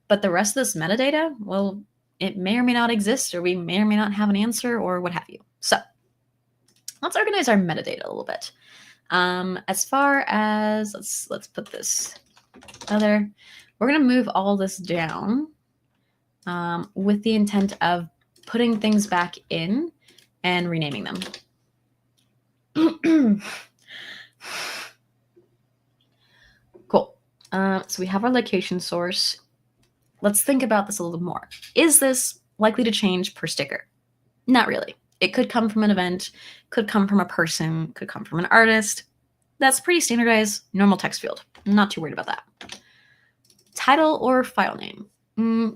But the rest of this metadata, well, it may or may not exist, or we may or may not have an answer or what have you. So let's organize our metadata a little bit. As far as, let's put this other, we're going to move all this down with the intent of putting things back in and renaming them. Cool. So we have our location source. Let's think about this a little more. Is this likely to change per sticker? Not really. It could come from an event, could come from a person, could come from an artist. That's pretty standardized, normal text field. I'm not too worried about that. Title or file name.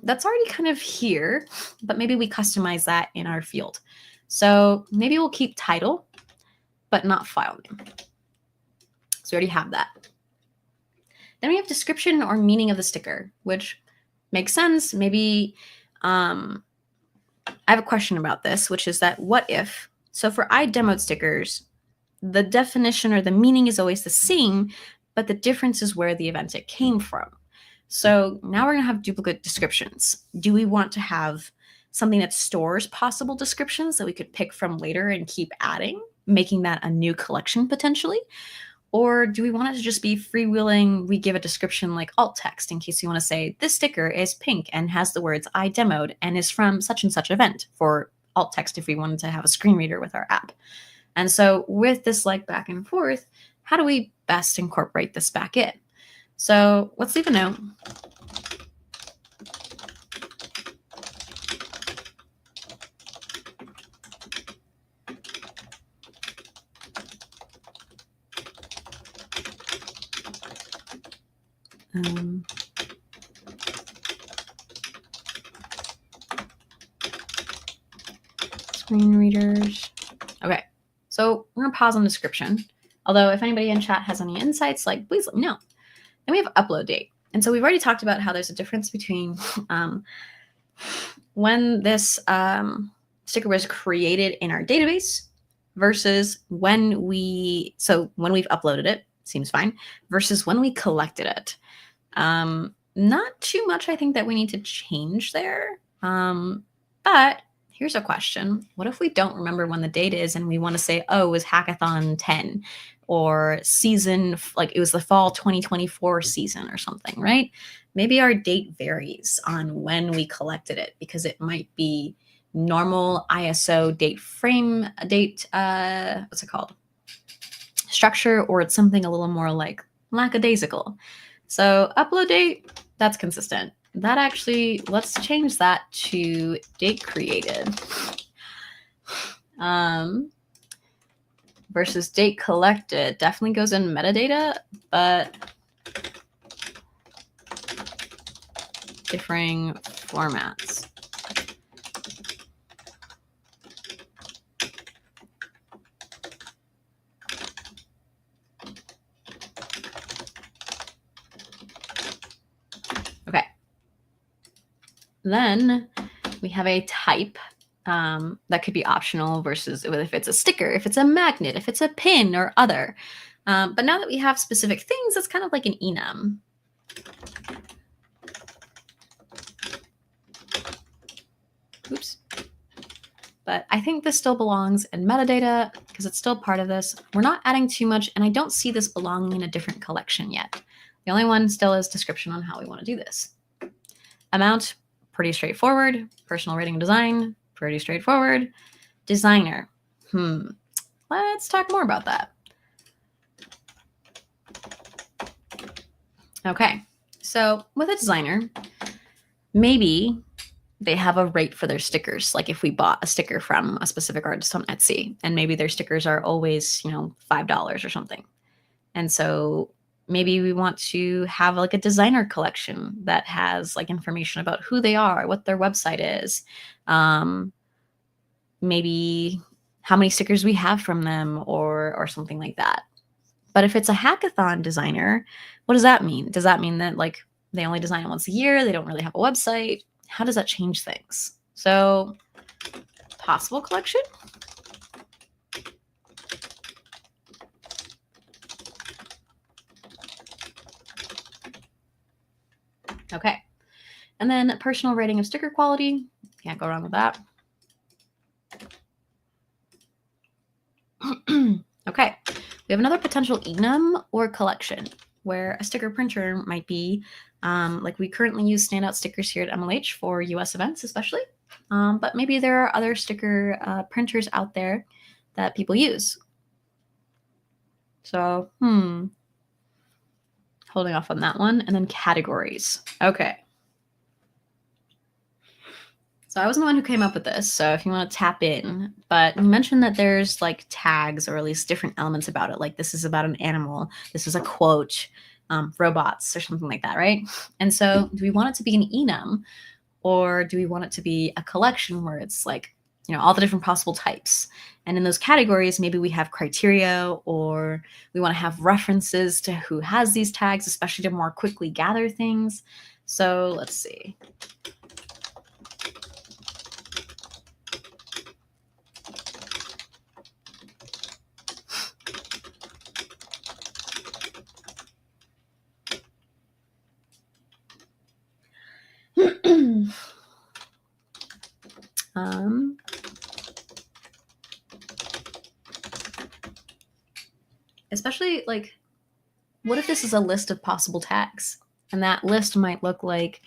That's already kind of here, but maybe we customize that in our field. So maybe we'll keep title, but not file name. So we already have that. Then we have description or meaning of the sticker, which makes sense. Maybe I have a question about this, which is that what if, so for I demoed stickers, the definition or the meaning is always the same, but the difference is where the event it came from. So now we're going to have duplicate descriptions. Do we want to have something that stores possible descriptions that we could pick from later and keep adding, making that a new collection potentially? Or do we want it to just be freewheeling? We give a description like alt text in case you want to say this sticker is pink and has the words I demoed and is from such and such event, for alt text if we wanted to have a screen reader with our app. And so with this like back and forth, how do we best incorporate this back in? So let's leave a note. Screen readers. Okay, so we're gonna pause on description. Although if anybody in chat has any insights, like please let me know. Then we have upload date. And so we've already talked about how there's a difference between when this sticker was created in our database versus when we've uploaded it, seems fine, versus when we collected it. Not too much I think that we need to change there. But here's a question. What if we don't remember when the date is and we want to say, oh, it was Hackathon 10 or season, like it was the fall 2024 season or something, right? Maybe our date varies on when we collected it because it might be normal ISO date frame, date, what's it called? Structure, or it's something a little more like lackadaisical. So upload date, that's consistent. That actually, let's change that to date created. Versus date collected definitely goes in metadata, but differing formats. Okay. Then we have a type that could be optional versus if it's a sticker, if it's a magnet, if it's a pin or other. But now that we have specific things, it's kind of like an enum. Oops. But I think this still belongs in metadata because it's still part of this. We're not adding too much, and I don't see this belonging in a different collection yet. The only one still is description on how we want to do this. Amount, pretty straightforward. Personal rating and design, pretty straightforward. Designer, let's talk more about that. Okay, so with a designer, maybe they have a rate for their stickers. Like if we bought a sticker from a specific artist on Etsy, and maybe their stickers are always, $5 or something. And so maybe we want to have like a designer collection that has like information about who they are, what their website is, maybe how many stickers we have from them or something like that. But if it's a hackathon designer, what does that mean? Does that mean that like they only design once a year? They don't really have a website? How does that change things? So possible collection. Okay. And then personal rating of sticker quality. Can't go wrong with that. Okay. We have another potential enum or collection where a sticker printer might be, like we currently use standout stickers here at MLH for US events especially, but maybe there are other sticker printers out there that people use. So, holding off on that one. And then categories. Okay. So I wasn't the one who came up with this, so if you want to tap in, but you mentioned that there's like tags or at least different elements about it. Like this is about an animal, this is a quote, robots or something like that, right? And so do we want it to be an enum or do we want it to be a collection where it's like, all the different possible types? And in those categories, maybe we have criteria or we want to have references to who has these tags, especially to more quickly gather things. So let's see. Especially like, what if this is a list of possible tags? And that list might look like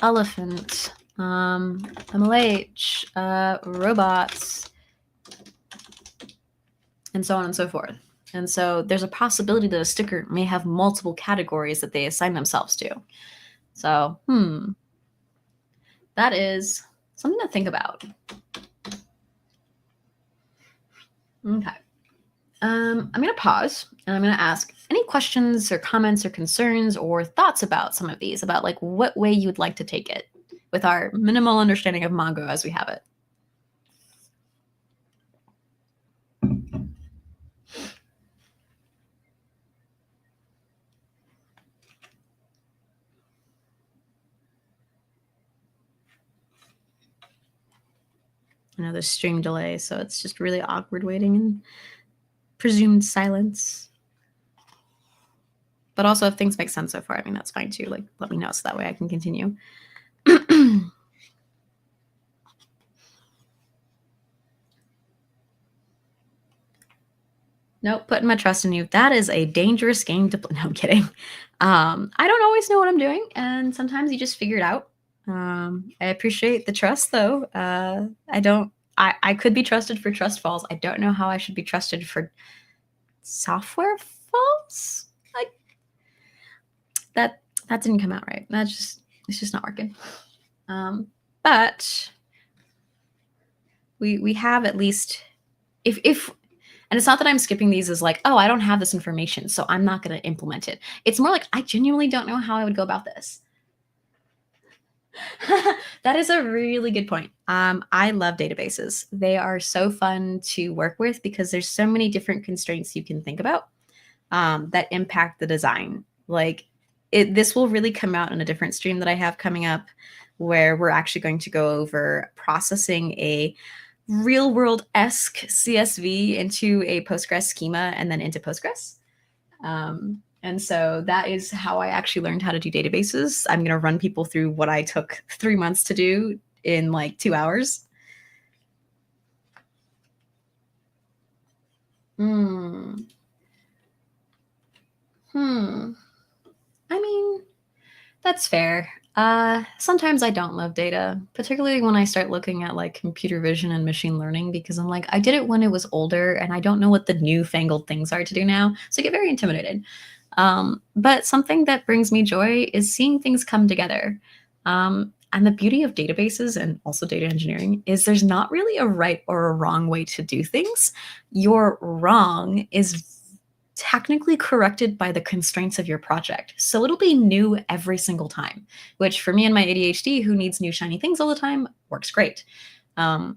elephant, MLH, robots, and so on and so forth. And so there's a possibility that a sticker may have multiple categories that they assign themselves to. So, that is something to think about. Okay. I'm going to pause and I'm going to ask any questions or comments or concerns or thoughts about some of these, about like what way you would like to take it with our minimal understanding of Mongo as we have it. another stream delay, so it's just really awkward waiting in presumed silence. But also, if things make sense so far, I mean, that's fine too. Like, let me know so that way I can continue. Nope, putting my trust in you. That is a dangerous game to play. No, I'm kidding. I don't always know what I'm doing, and sometimes you just figure it out. I appreciate the trust, though. I could be trusted for trust falls. I don't know how I should be trusted for software falls. Like that didn't come out right. It's just not working. But we have at least if and it's not that I'm skipping these as like, oh, I don't have this information, so I'm not going to implement it. It's more like I genuinely don't know how I would go about this. That is a really good point. I love databases. They are so fun to work with because there's so many different constraints you can think about that impact the design. Like this will really come out in a different stream that I have coming up where we're actually going to go over processing a real world-esque CSV into a Postgres schema and then into Postgres. And so that is how I actually learned how to do databases. I'm going to run people through what I took 3 months to do in like 2 hours. I mean, that's fair. Sometimes I don't love data, particularly when I start looking at like computer vision and machine learning, because I'm like, I did it when it was older and I don't know what the newfangled things are to do now. So I get very intimidated. But something that brings me joy is seeing things come together. And the beauty of databases and also data engineering is there's not really a right or a wrong way to do things. Your wrong is technically corrected by the constraints of your project. So it'll be new every single time, which for me and my ADHD, who needs new shiny things all the time, works great. But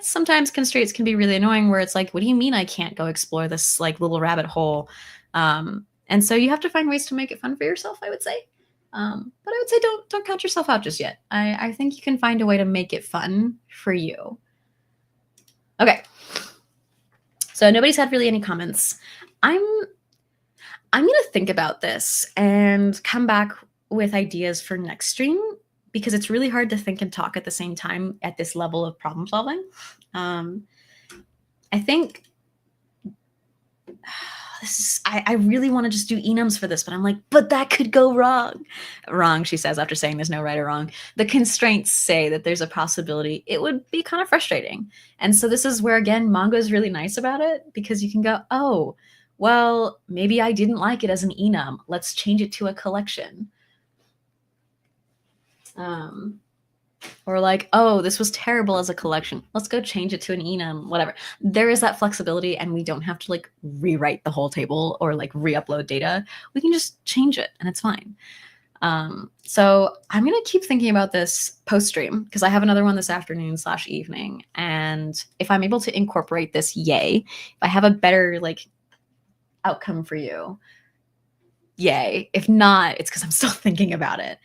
sometimes constraints can be really annoying where it's like, what do you mean I can't go explore this like little rabbit hole? And so you have to find ways to make it fun for yourself, I would say. But I would say don't count yourself out just yet. I think you can find a way to make it fun for you. Okay. So nobody's had really any comments. I'm going to think about this and come back with ideas for next stream because it's really hard to think and talk at the same time at this level of problem solving. I think I really want to just do enums for this, but I'm like, but that could go wrong. Wrong, she says, after saying there's no right or wrong. The constraints say that there's a possibility. It would be kind of frustrating. And so this is where, again, Mongo is really nice about it because you can go, oh, well, maybe I didn't like it as an enum. Let's change it to a collection. Or like, oh, this was terrible as a collection. Let's go change it to an enum, whatever. There is that flexibility and we don't have to like rewrite the whole table or like re-upload data. We can just change it and it's fine. So I'm going to keep thinking about this post stream because I have another one this afternoon / evening. And if I'm able to incorporate this, yay. If I have a better like outcome for you, yay. If not, it's because I'm still thinking about it.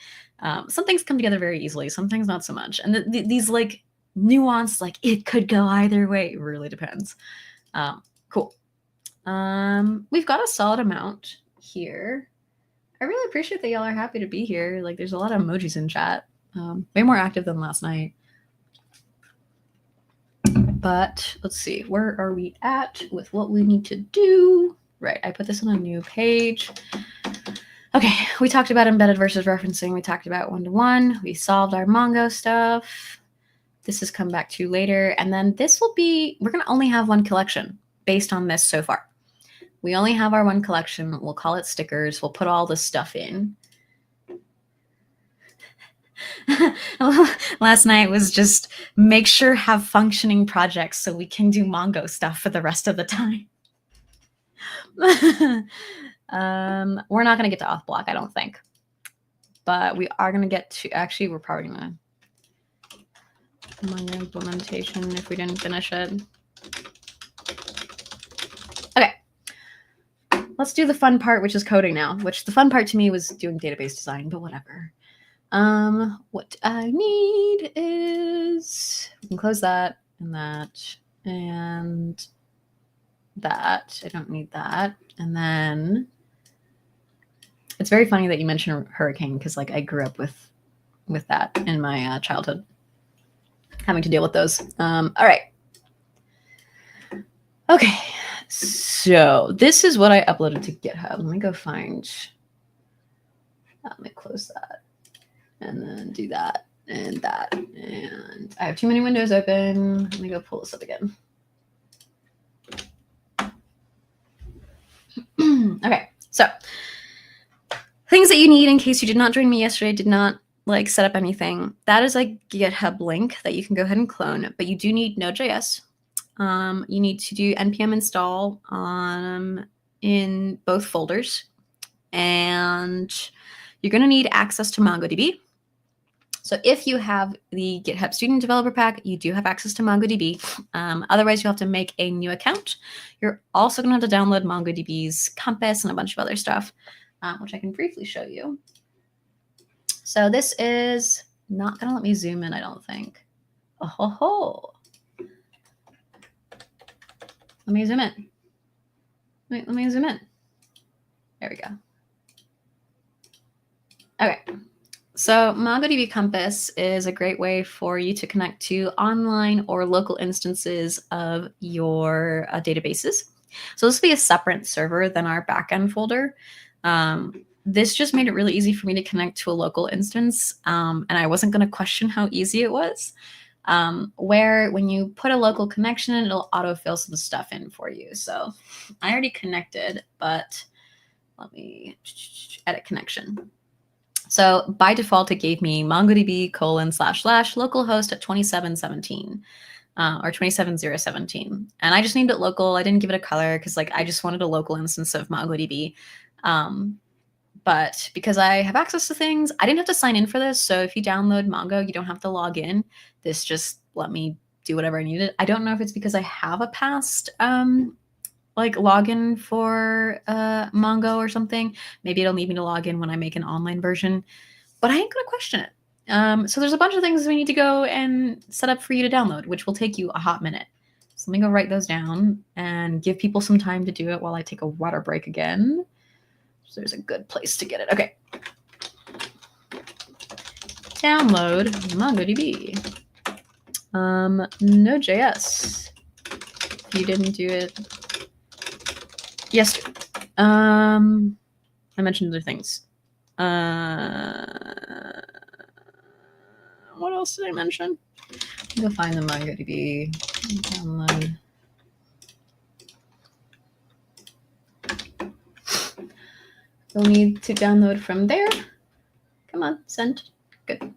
Some things come together very easily, some things not so much. And these like nuance, like it could go either way, it really depends. Cool. We've got a solid amount here. I really appreciate that y'all are happy to be here. Like there's a lot of emojis in chat. Way more active than last night. But let's see, where are we at with what we need to do? Right, I put this on a new page. Okay, we talked about embedded versus referencing. We talked about one-to-one. We solved our Mongo stuff. This has come back to later. And then this will be, we're going to only have one collection based on this so far. We only have our one collection. We'll call it stickers. We'll put all this stuff in. Last night was just make sure have functioning projects so we can do Mongo stuff for the rest of the time. We're not going to get to auth block, I don't think. But we are going to get to, actually, we're probably going to Mongo implementation if we didn't finish it. Okay. Let's do the fun part, which is coding now, which the fun part to me was doing database design, but whatever. What I need is, we can close that. and that, and that. I don't need that. And then it's very funny that you mentioned hurricane because like I grew up with that in my childhood, having to deal with those. All right. Okay. So this is what I uploaded to GitHub. Let me go find. Let me close that and then do that and that. And I have too many windows open. Let me go pull this up again. Okay. So things that you need in case you did not join me yesterday, did not like set up anything. That is a GitHub link that you can go ahead and clone, but you do need Node.js. You need to do npm install in both folders, and you're going to need access to MongoDB. So if you have the GitHub Student Developer Pack, you do have access to MongoDB. Otherwise, you'll have to make a new account. You're also going to have to download MongoDB's Compass and a bunch of other stuff, which I can briefly show you. So this is not going to let me zoom in, I don't think. Oh, ho, ho. Let me zoom in. Wait, let me zoom in. There we go. Okay. So MongoDB Compass is a great way for you to connect to online or local instances of your databases. So this will be a separate server than our backend folder. This just made it really easy for me to connect to a local instance, and I wasn't going to question how easy it was. Where when you put a local connection in, it'll autofill some stuff in for you. So I already connected, but let me edit connection. So by default, it gave me MongoDB : / localhost at 2717 or 27017. And I just named it local. I didn't give it a color because like I just wanted a local instance of MongoDB. But because I have access to things, I didn't have to sign in for this. So if you download Mongo, you don't have to log in. This just let me do whatever I needed. I don't know if it's because I have a past like login for Mongo or something. Maybe it'll need me to log in when I make an online version, but I ain't gonna question it. So there's a bunch of things we need to go and set up for you to download, which will take you a hot minute. So let me go write those down and give people some time to do it while I take a water break again. So there's a good place to get it. Okay. Download MongoDB. Node.js. If you didn't do it yesterday. I mentioned other things. What else did I mention? Go find the MongoDB. Download. You'll need to download from there. Come on, send. Good.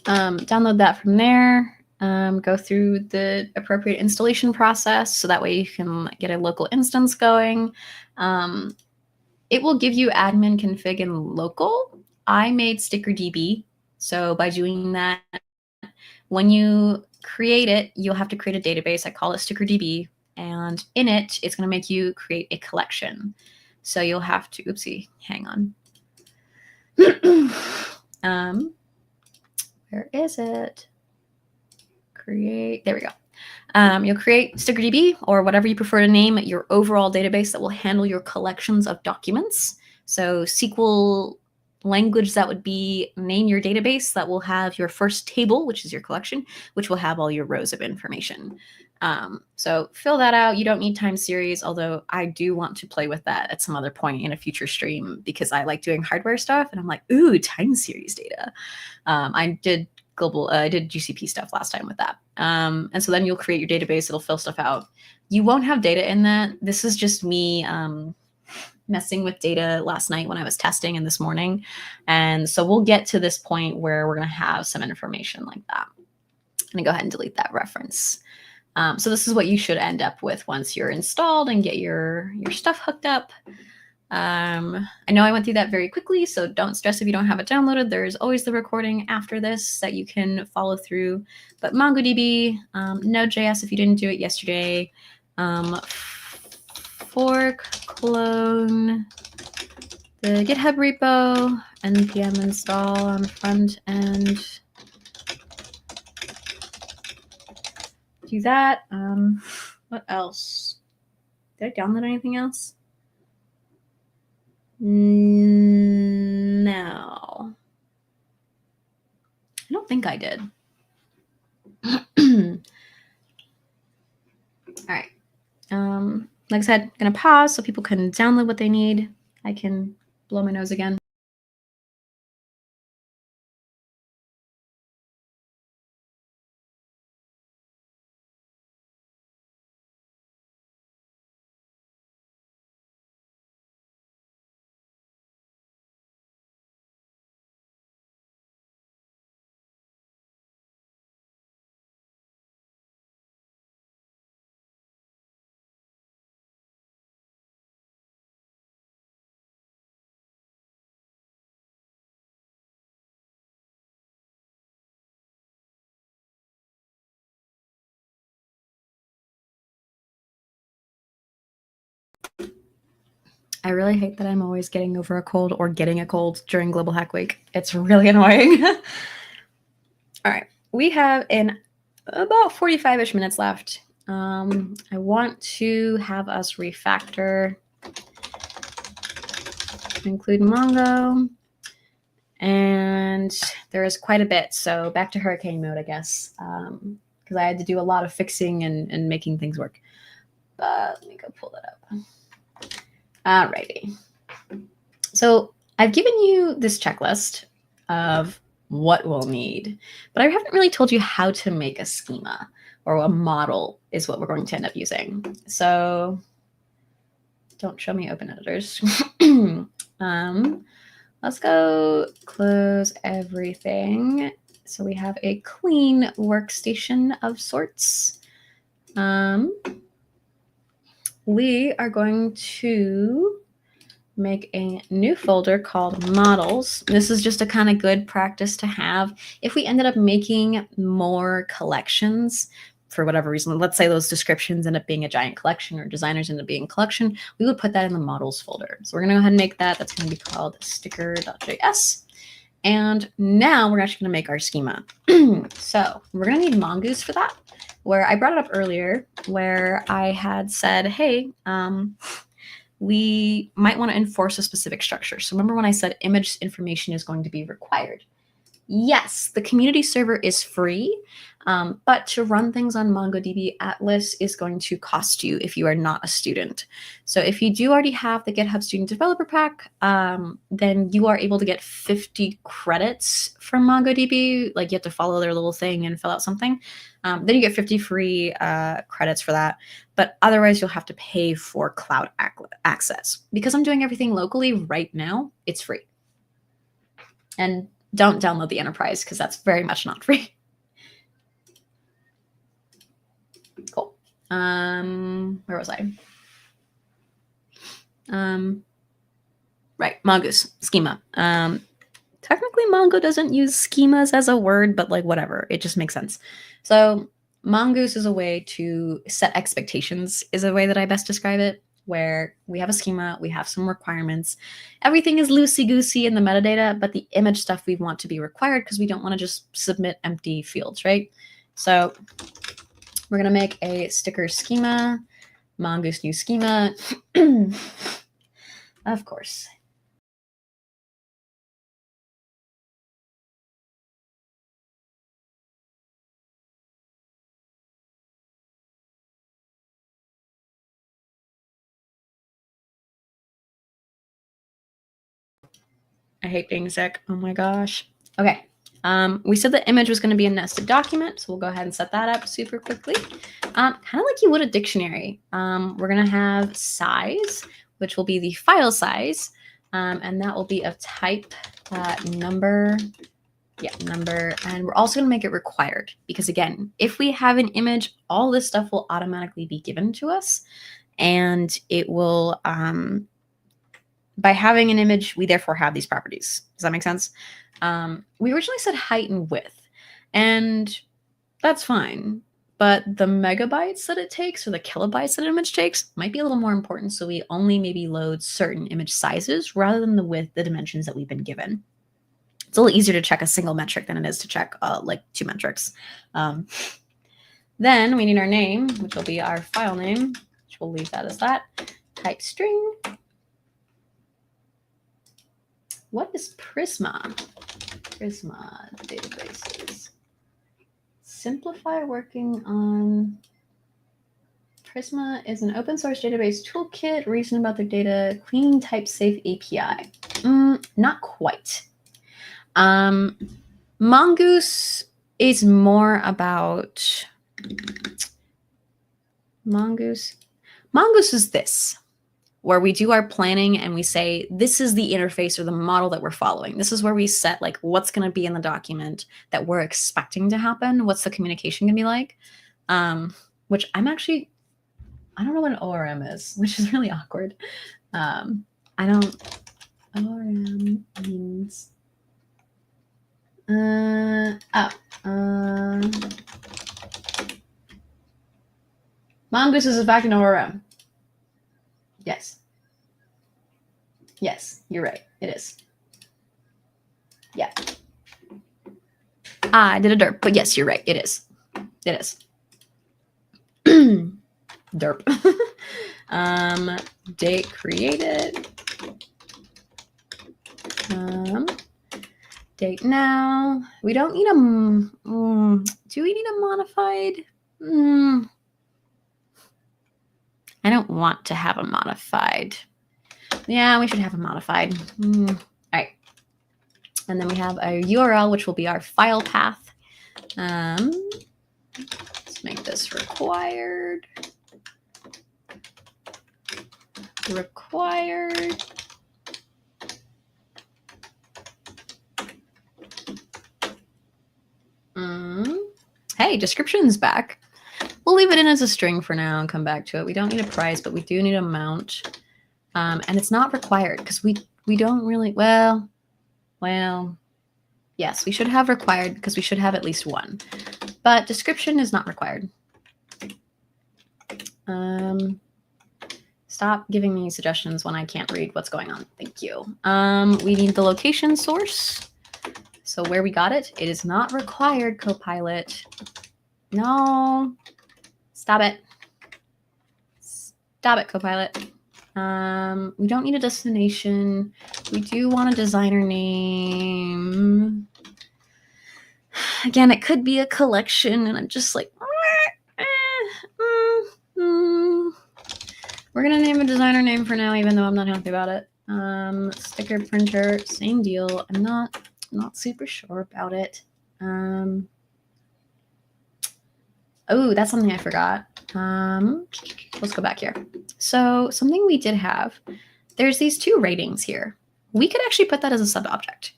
Download that from there. Go through the appropriate installation process so that way you can get a local instance going. It will give you admin config in local. I made StickerDB. So by doing that, when you create it, you'll have to create a database. I call it StickerDB. And in it, it's going to make you create a collection. So you'll have to, oopsie, hang on. Where is it? Create, there we go. You'll create StickerDB or whatever you prefer to name your overall database that will handle your collections of documents. So SQL language that would be name your database that will have your first table, which is your collection, which will have all your rows of information. So fill that out. You don't need time series, although I do want to play with that at some other point in a future stream because I like doing hardware stuff and I'm like, ooh, time series data. I did GCP stuff last time with that. And so then you'll create your database. It'll fill stuff out. You won't have data in that. This is just me messing with data last night when I was testing and this morning. And so we'll get to this point where we're going to have some information like that. I'm going to go ahead and delete that reference. So this is what you should end up with once you're installed and get your stuff hooked up. I know I went through that very quickly, so don't stress if you don't have it downloaded. There's always the recording after this that you can follow through. But MongoDB, Node.js if you didn't do it yesterday, fork, clone, the GitHub repo, npm install on the front end. do that. What else? Did I download anything else? No. I don't think I did. All right. Like I said, I'm going to pause so people can download what they need. I can blow my nose again. I really hate that I'm always getting over a cold or getting a cold during Global Hack Week. It's really annoying. All right. We have about 45-ish minutes left. I want to have us refactor, include Mongo, and there is quite a bit. So back to hurricane mode, I guess, because I had to do a lot of fixing and making things work. But let me go pull that up. Alrighty. So I've given you this checklist of what we'll need, but I haven't really told you how to make a schema, or a model is what we're going to end up using. So don't show me open editors. Let's go close everything. So we have a clean workstation of sorts. We are going to make a new folder called models. This is just a kind of good practice to have. If we ended up making more collections for whatever reason, let's say those descriptions end up being a giant collection or designers end up being a collection, we would put that in the models folder. So we're going to go ahead and make that. That's going to be called sticker.js. And now we're actually going to make our schema. So we're going to need Mongoose for that, where I brought it up earlier, where I had said, hey, we might want to enforce a specific structure. So remember when I said image information is going to be required? Yes, the community server is free, but to run things on MongoDB Atlas is going to cost you if you are not a student. So if you do already have the GitHub Student Developer Pack, then you are able to get 50 credits from MongoDB. Like you have to follow their little thing and fill out something. Then you get 50 free credits for that. But otherwise, you'll have to pay for cloud access. Because I'm doing everything locally right now, it's free. And don't download the enterprise because that's very much not free. Cool. Where was I? Right, Mongoose, schema. Technically, Mongo doesn't use schemas as a word, but like whatever, it just makes sense. So Mongoose is a way to set expectations, is a way that I best describe it, where we have a schema, we have some requirements. Everything is loosey-goosey in the metadata, but the image stuff we want to be required because we don't want to just submit empty fields, right? So we're going to make a sticker schema, Mongoose new schema. Of course. I hate being sick. Oh my gosh. Okay. We said the image was going to be a nested document, so we'll go ahead and set that up super quickly. Kind of like you would a dictionary. We're going to have size, which will be the file size, and that will be of type number. Yeah, number. And we're also going to make it required because, again, if we have an image, all this stuff will automatically be given to us, and it will by having an image, we therefore have these properties. Does that make sense? We originally said height and width, and that's fine. But the megabytes that it takes or the kilobytes that an image takes might be a little more important. So we only maybe load certain image sizes rather than the width, the dimensions that we've been given. It's a little easier to check a single metric than it is to check like two metrics. Then we need our name, which will be our file name, which we'll leave that as that. Type string. What is Prisma? Prisma databases. Simplify working on... Prisma is an open source database toolkit, reason about their data, clean type safe API. Not quite. Mongoose is more about... Mongoose is this, where we do our planning and we say, this is the interface or the model that we're following. This is where we set like what's going to be in the document that we're expecting to happen. What's the communication going to be like? Which I don't know what an ORM is, which is really awkward. ORM means... Mongoose is in fact an ORM. Yes. Yes, you're right. It is. Yeah. I did a derp, but yes, you're right. It is. It is. Derp. Date created. Date now. We don't need a... do we need a modified? I don't want to have a modified. Yeah, we should have a modified. All right. And then we have a URL, which will be our file path. Let's make this required. Required. Hey, description's back. We'll leave it in as a string for now and come back to it. We don't need a price, but we do need a mount. And it's not required because we don't really, well, yes, we should have required because we should have at least one. But description is not required. Stop giving me suggestions when I can't read what's going on. Thank you. We need the location source. So where we got it, it is not required, Copilot. No. Stop it. Stop it, Copilot. We don't need a destination. We do want a designer name. Again, it could be a collection, and I'm just like, we're gonna name a designer name for now, even though I'm not happy about it. Sticker printer, same deal. I'm not super sure about it. Oh, that's something I forgot. Let's go back here. So something we did have, there's these two ratings here. We could actually put that as a sub-object,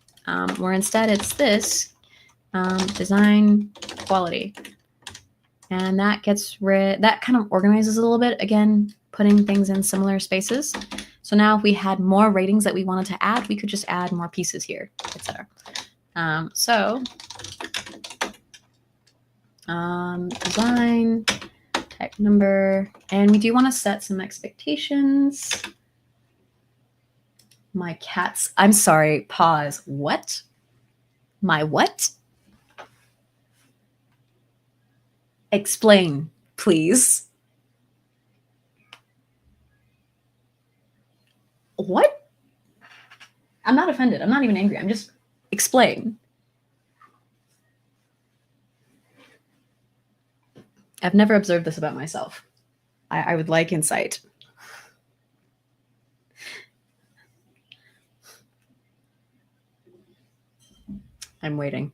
where instead it's this design quality. And that gets rid, that kind of organizes a little bit, again, putting things in similar spaces. So now if we had more ratings that we wanted to add, we could just add more pieces here, etc. Design, type number, and we do want to set some expectations. My cats, I'm sorry, pause. What? My what? Explain, please. What? I'm not offended. I'm not even angry. I'm just explain. I've never observed this about myself. I would like insight. I'm waiting.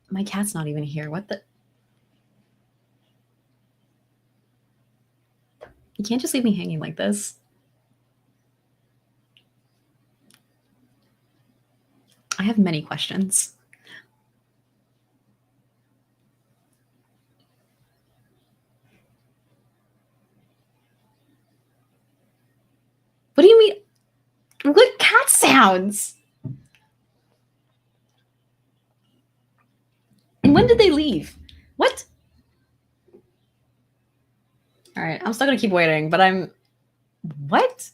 My cat's not even here. What the? You can't just leave me hanging like this. I have many questions. What do you mean? What cat sounds? And when did they leave? What? All right, I'm still gonna keep waiting, but I'm What?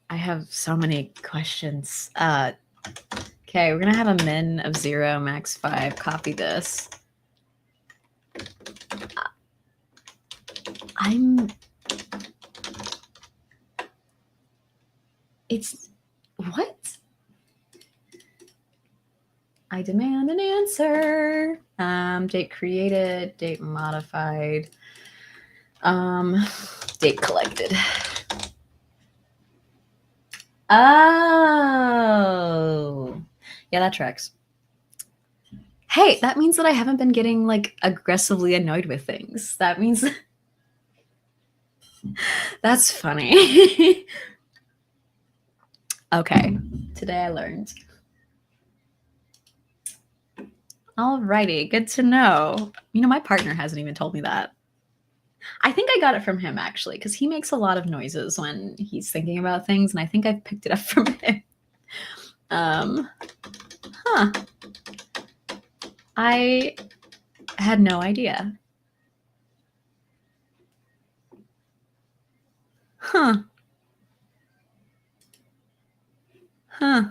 I have so many questions. Okay, we're gonna have a min of 0, max 5. Copy this. It's what? I demand an answer. Date created, date modified, date collected. Oh, yeah, that tracks. Hey, that means that I haven't been getting like aggressively annoyed with things. That means that's funny. Okay, today I learned. Alrighty, good to know. You know, my partner hasn't even told me that. I think I got it from him actually, because he makes a lot of noises when he's thinking about things, and I think I picked it up from him. Huh. I had no idea. Huh. Huh.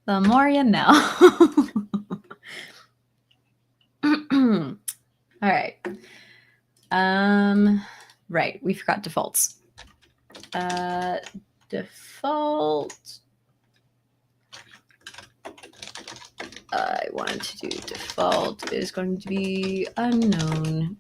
The more you know. All right. Right. We forgot defaults. Default. I wanted to do default is going to be unknown.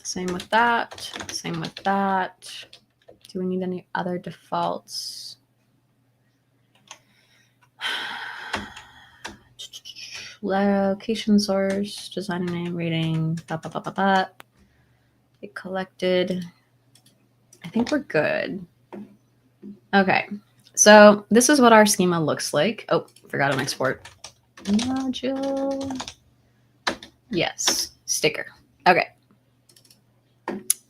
Same with that. Same with that. Do we need any other defaults? Location source, designer name, rating, It collected. I think we're good. Okay. So this is what our schema looks like. Oh, forgot an export. Module. Yes, sticker. Okay.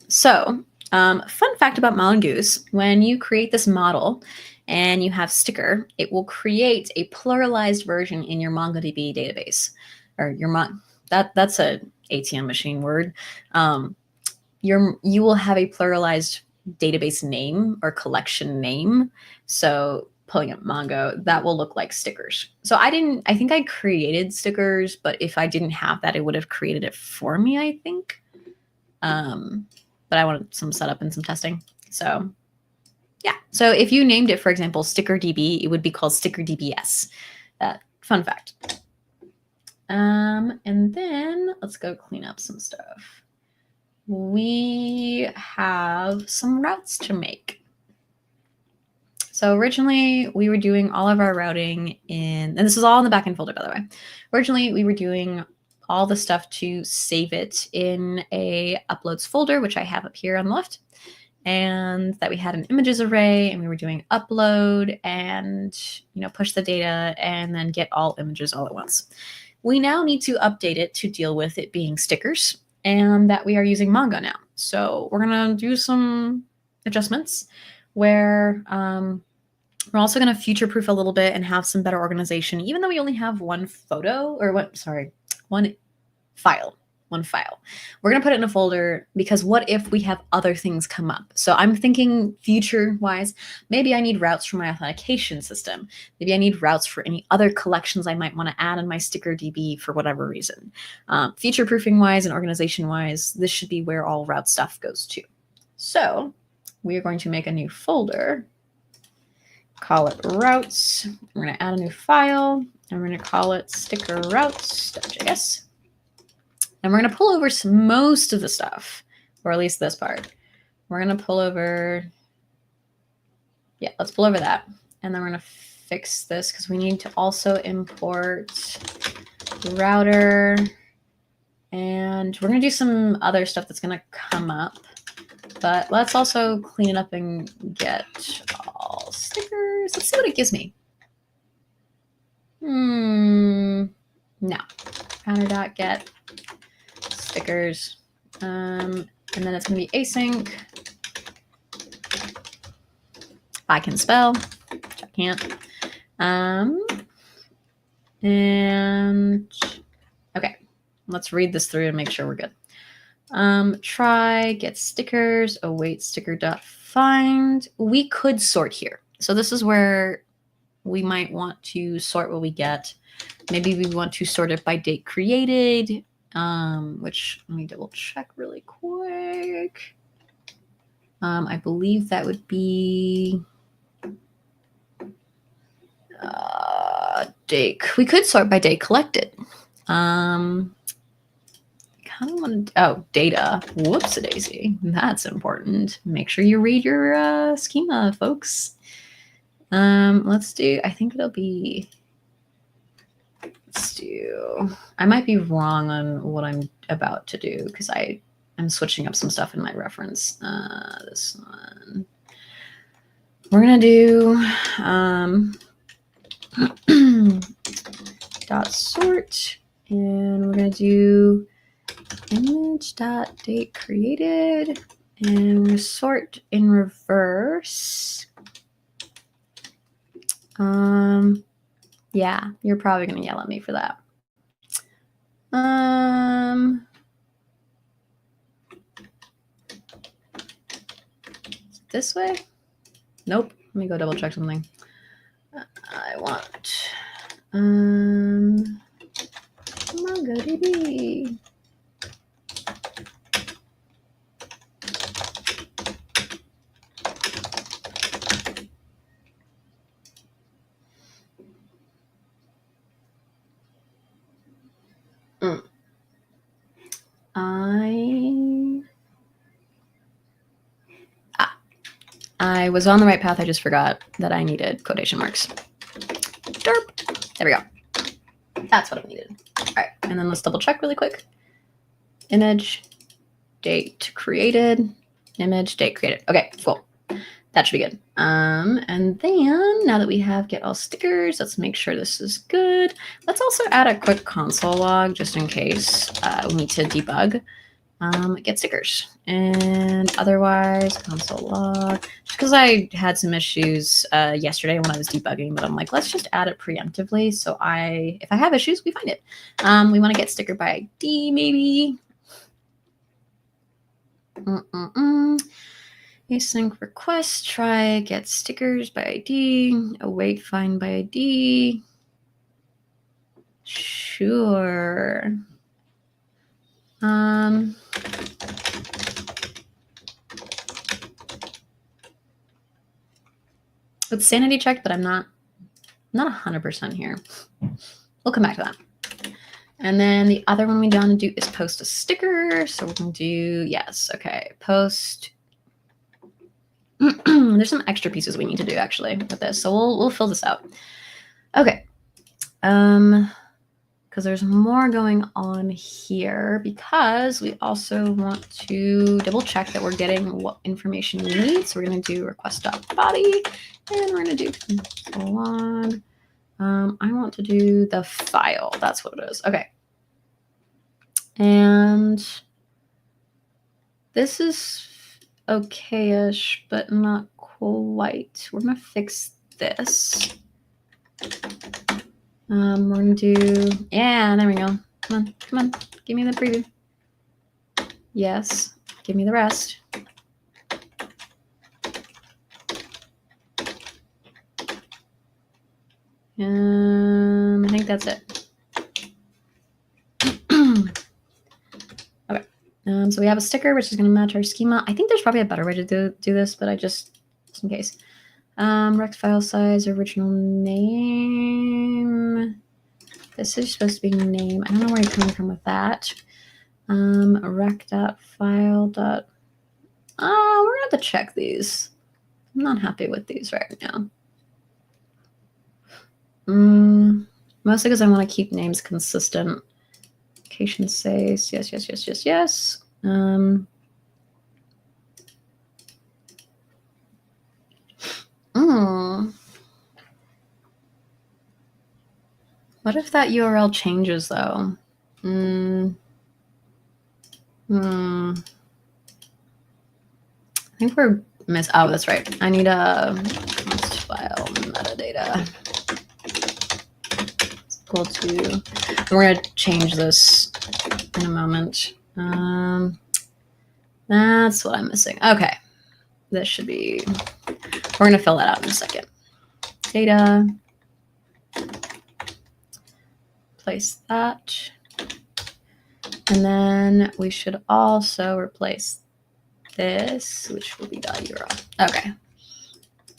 So, fun fact about Mongoose, when you create this model and you have sticker, it will create a pluralized version in your MongoDB database. Or your that's a ATM machine word. You will have a pluralized database name or collection name. So pulling up Mongo, that will look like stickers. So I think I created stickers, but if I didn't have that, it would have created it for me, I think. But I wanted some setup and some testing. So yeah. So if you named it, for example, StickerDB, it would be called StickerDBS. Fun fact. And then let's go clean up some stuff. We have some routes to make. So originally we were doing all of our routing and this is all in the backend folder, by the way. Originally we were doing all the stuff to save it in a uploads folder, which I have up here on the left, and that we had an images array and we were doing upload and, push the data and then get all images all at once. We now need to update it to deal with it being stickers and that we are using Mongo now. So we're going to do some adjustments where we're also going to future-proof a little bit and have some better organization, even though we only have one file. We're going to put it in a folder because what if we have other things come up? So I'm thinking future-wise, maybe I need routes for my authentication system. Maybe I need routes for any other collections I might want to add in my StickerDB for whatever reason. Future-proofing-wise and organization-wise, this should be where all route stuff goes to. So we are going to make a new folder, call it routes. We're going to add a new file, and we're going to call it stickerroutes.js. And we're going to pull over most of the stuff, or at least this part. We're going to pull over, let's pull over that. And then we're going to fix this because we need to also import router. And we're going to do some other stuff that's going to come up. But let's also clean it up and get all stickers. Let's see what it gives me. No. Counter.get stickers. And then it's going to be async. I can spell, which I can't. And okay, let's read this through and make sure we're good. Try get stickers, await sticker dot find. We could sort here. So this is where we might want to sort what we get. Maybe we want to sort it by date created, which let me double check really quick. I believe that would be date. We could sort by date collected. Kind of want to. Oh, data. Whoops, a daisy. That's important. Make sure you read your schema, folks. Let's do. I think it'll be. Let's do. I might be wrong on what I'm about to do because I'm switching up some stuff in my reference. This one. We're gonna do dot sort, and we're gonna do image dot date created, and we're gonna sort in reverse. Yeah, you're probably gonna yell at me for that. This way? Nope. Let me go double check something. I want MongoDB. I was on the right path. I just forgot that I needed quotation marks. Derp. There we go. That's what I needed. All right. And then let's double check really quick. Image, date created, image, date created. Okay, cool. That should be good. And then now that we have get all stickers, let's make sure this is good. Let's also add a quick console log just in case we need to debug. Get stickers, and otherwise console log, just because I had some issues yesterday when I was debugging, but I'm like, let's just add it preemptively, so if I have issues, we find it. We want to get sticker by ID, maybe. Async request, try get stickers by ID, await find by ID. Sure. It's sanity check, but I'm not 100% here. We'll come back to that. And then the other one we want to do is post a sticker. So we're going to do, yes, okay, post. There's some extra pieces we need to do actually with this. So we'll fill this out. Okay. Because there's more going on here, because we also want to double check that we're getting what information we need. So we're going to do request.body, and we're going to do console log. I want to do the file. That's what it is. Okay. And this is okay-ish, but not quite. We're going to fix this. We're going to do, yeah, there we go. Come on, give me the preview. Yes, give me the rest. I think that's it. Okay, so we have a sticker, which is going to match our schema. I think there's probably a better way to do this, but just in case. Rect file size, original name. This is supposed to be name. I don't know where you're coming from with that. Rec.file. We're gonna have to check these. I'm not happy with these right now. Mostly because I want to keep names consistent. Location says yes. What if that URL changes though? I think we're oh, that's right. I need a file metadata. equal to, we're going to change this in a moment. That's what I'm missing. Okay. This should be, we're going to fill that out in a second. Data, place that. And then we should also replace this, which will be .url. Okay.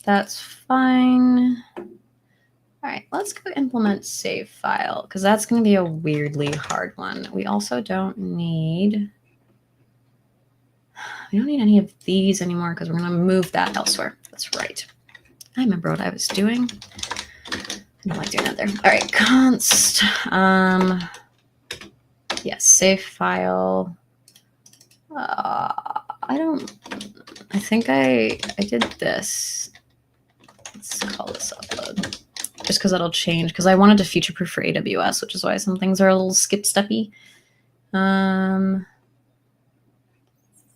That's fine. All right, let's go implement save file because that's going to be a weirdly hard one. We also don't need any of these anymore because we're going to move that elsewhere. That's right. I remember what I was doing. I don't like doing that there. All right, const. Yes, save file. I think I did this. Let's call this upload. Just because that'll change, because I wanted to future-proof for AWS, which is why some things are a little skip-steppy.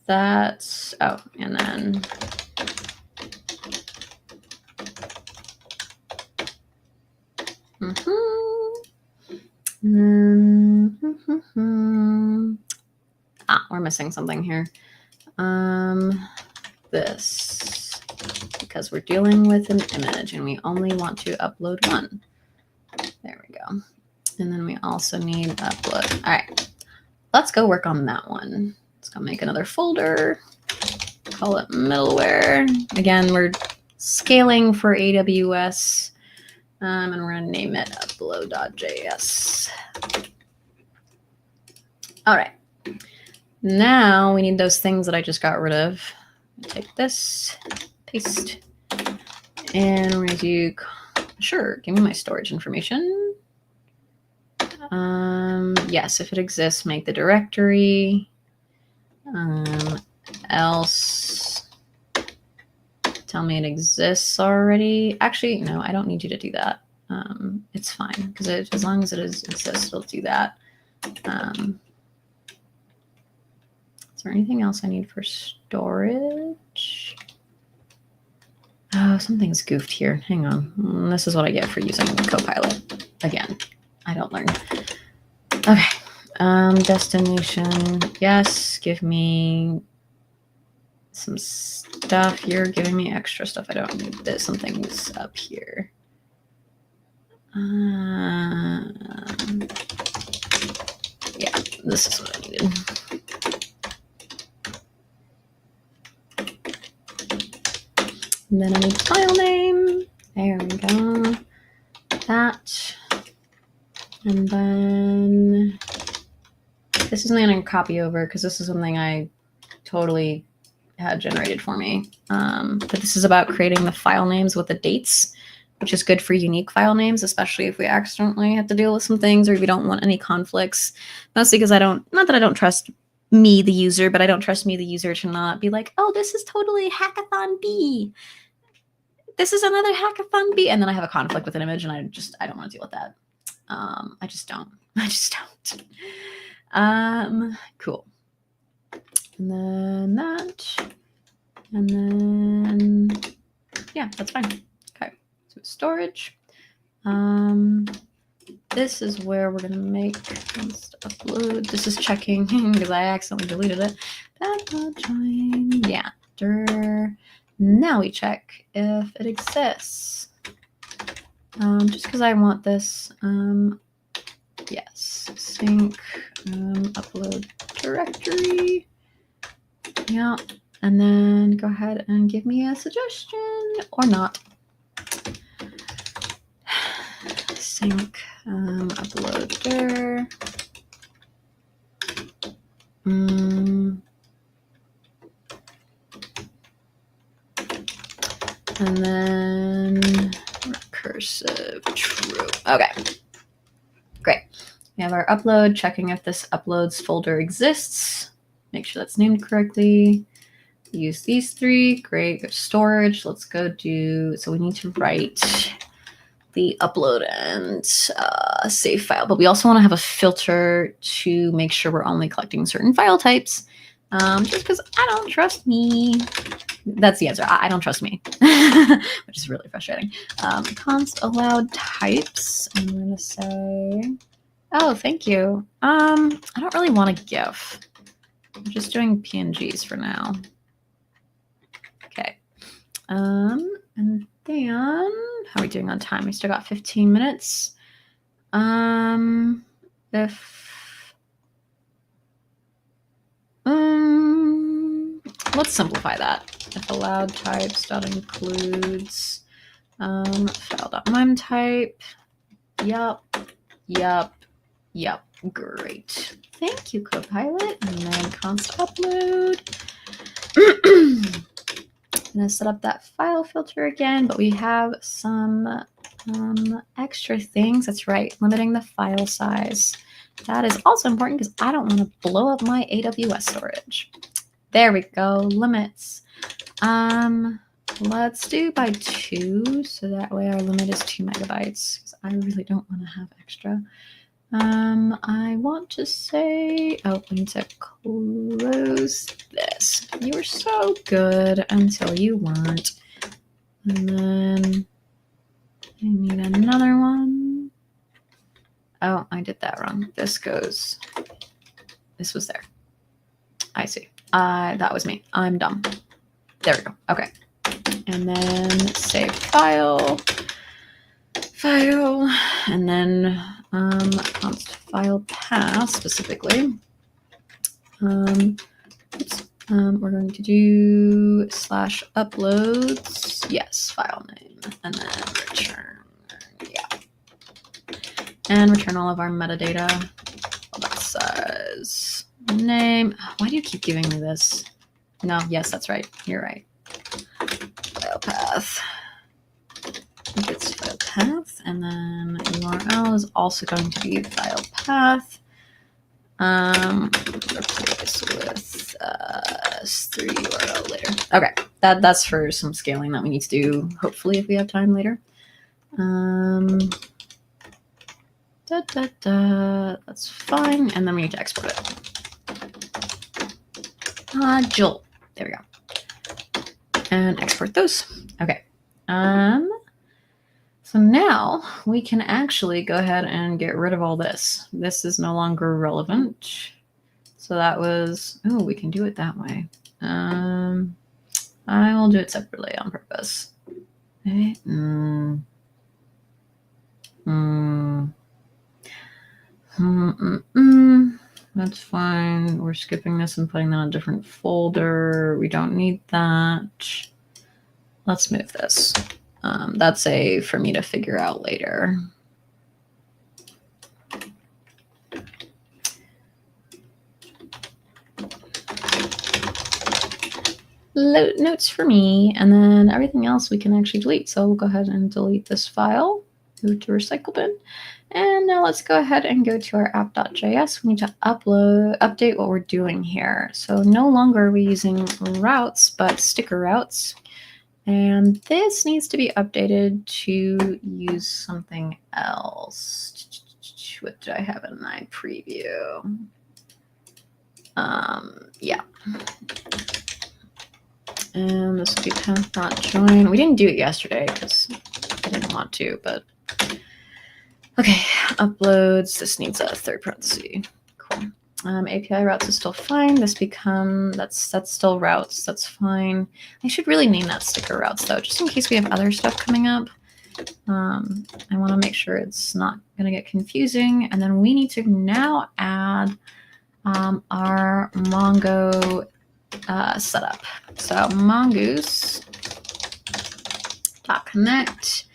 That's, oh, and then we're missing something here. This, because we're dealing with an image and we only want to upload one. There we go. And then we also need upload. All right, let's go work on that one. Let's go make another folder. Call it middleware. Again, we're scaling for AWS. And we're going to name it upload.js. All right. Now we need those things that I just got rid of. Take this, paste, and we're going to do, sure, give me my storage information. Yes, if it exists, make the directory. Else, tell me it exists already. Actually, no, I don't need you to do that. It's fine because as long as it exists, it'll do that. Is there anything else I need for storage? Oh, something's goofed here. Hang on. This is what I get for using Copilot. Again, I don't learn. Okay. Destination. Yes, give me some stuff. You're giving me extra stuff. I don't need this. Something's up here. Yeah, this is what I needed. And then I need file name. There we go. That. And then this is something I'm going to copy over because this is something I totally had generated for me. But this is about creating the file names with the dates, which is good for unique file names, especially if we accidentally have to deal with some things or we don't want any conflicts. Mostly because not that I don't trust me, the user, but I don't trust me, the user, to not be like, oh, this is totally Hackathon B. This is another Hackathon B. And then I have a conflict with an image and I don't want to deal with that. I just don't. Cool. And then that. And then, yeah, that's fine. Okay, so storage. This is where we're going to make upload. This is checking because I accidentally deleted it. Yeah. Now we check if it exists. Just because I want this. Yes. Sync upload directory. Yeah. And then go ahead and give me a suggestion or not. Sync upload dir. And then recursive true. Okay, great. We have our upload, checking if this uploads folder exists. Make sure that's named correctly. Use these three. Great. Go storage. Let's go do, so we need to write the upload and save file, but we also want to have a filter to make sure we're only collecting certain file types. Just because I don't trust me. That's the answer. I don't trust me, which is really frustrating. Const allowed types. I'm going to say, oh, thank you. I don't really want a GIF. I'm just doing PNGs for now. Okay. And then, how are we doing on time? We still got 15 minutes. Let's simplify that. If allowed types dot includes file.mem type. Yup. Great. Thank you, Copilot. And then const upload. I'm gonna set up that file filter again, but we have some extra things. That's right, limiting the file size. That is also important because I don't want to blow up my AWS storage. There we go, limits. Let's do by 2, so that way our limit is 2 megabytes, because I really don't want to have extra. I want to say, oh, I need to close this. You were so good until you weren't. And then I need another one. Oh, I did that wrong. This was there. I see. That was me. I'm dumb. There we go. Okay. And then save file, and then const file path specifically. We're going to do /uploads. Yes, file name, and then return. Yeah, and return all of our metadata. All that size, name. Why do you keep giving me this? No, yes, that's right. You're right. File path. It's file path, and then URL is also going to be file path. Replace with S3 URL later. Okay, that's for some scaling that we need to do. Hopefully, if we have time later. That's fine, and then we need to export it. Joel. There we go. And export those. Okay. So now we can actually go ahead and get rid of all this. This is no longer relevant. So that was, oh, we can do it that way. I will do it separately on purpose. Okay. That's fine. We're skipping this and putting that in a different folder. We don't need that. Let's move this. That's for me to figure out later. Notes for me, and then everything else we can actually delete. So we'll go ahead and delete this file, move to recycle bin. And now let's go ahead and go to our app.js. We need to update what we're doing here. So no longer are we using routes, but sticker routes. And this needs to be updated to use something else. What did I have in my preview? Yeah. And this will be path.join. We didn't do it yesterday because I didn't want to, but okay. Uploads. This needs a third parenthesis. Cool. API routes is still fine. This that's still routes. That's fine. I should really name that sticker routes though, just in case we have other stuff coming up. I want to make sure it's not going to get confusing. And then we need to now add our Mongo setup. So mongoose.connect,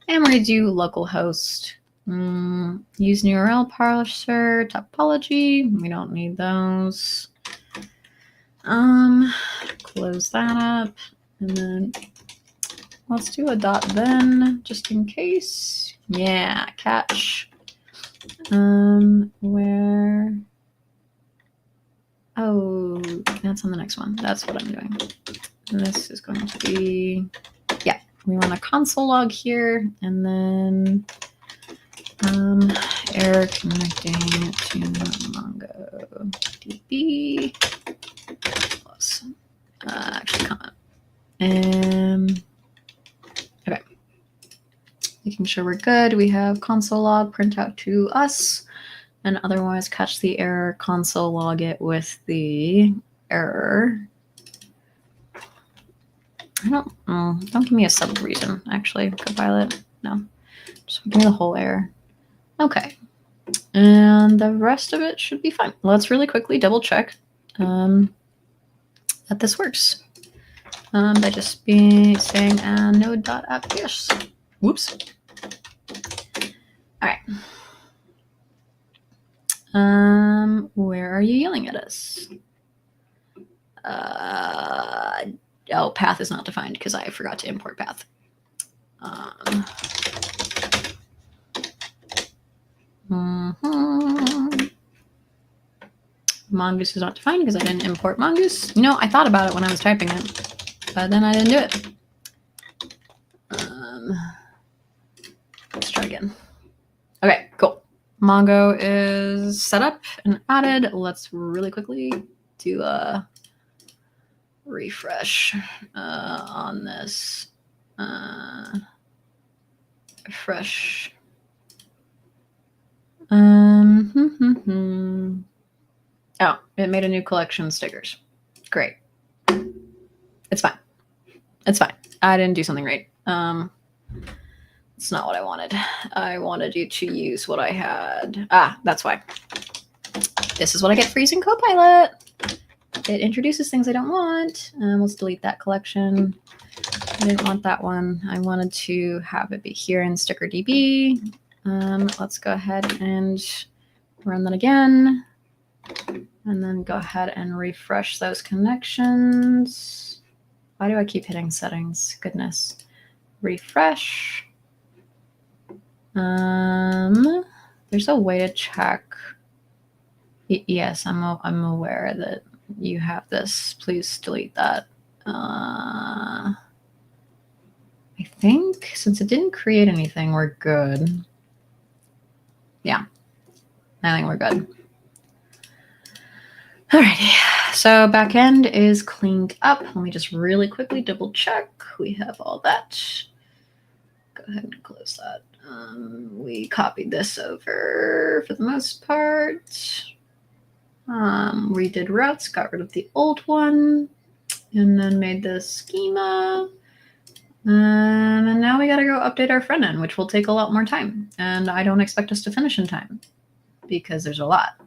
and we're going to do localhost. Use an URL parser, topology. We don't need those. Close that up, and then let's do a .then just in case. Yeah, catch. Where? Oh, that's on the next one. That's what I'm doing. And this is going to be, yeah, we want a console log here, and then error connecting to MongoDB plus actually comment. Okay. Making sure we're good. We have console log print out to us, and otherwise catch the error, console log it with the error. Don't give me a sub reason, actually, Copilot. No, just give me the whole error. Okay. And the rest of it should be fine. Let's really quickly double check that this works by just saying node.app.ps. Whoops. All right. Where are you yelling at us? Oh, path is not defined because I forgot to import path. Mongoose is not defined because I didn't import Mongoose. You know, I thought about it when I was typing it, but then I didn't do it. Let's try again. Okay, cool. Mongo is set up and added. Let's really quickly do a refresh on this. Refresh. Oh, it made a new collection of stickers. Great. It's fine. It's fine. I didn't do something right. It's not what I wanted. I wanted you to use what I had. That's why. This is what I get for using Copilot. It introduces things I don't want. Let's delete that collection. I didn't want that one. I wanted to have it be here in StickerDB. Let's go ahead and run that again. And then go ahead and refresh those connections. Why do I keep hitting settings? Goodness. Refresh. There's a way to check. Yes, I'm aware that you have this. Please delete that. I think since it didn't create anything, we're good. Yeah, I think we're good. Alrighty, so backend is cleaned up. Let me just really quickly double check. We have all that. Go ahead and close that. We copied this over for the most part. Redid routes, got rid of the old one, and then made the schema. And now we gotta go update our front end, which will take a lot more time. And I don't expect us to finish in time because there's a lot.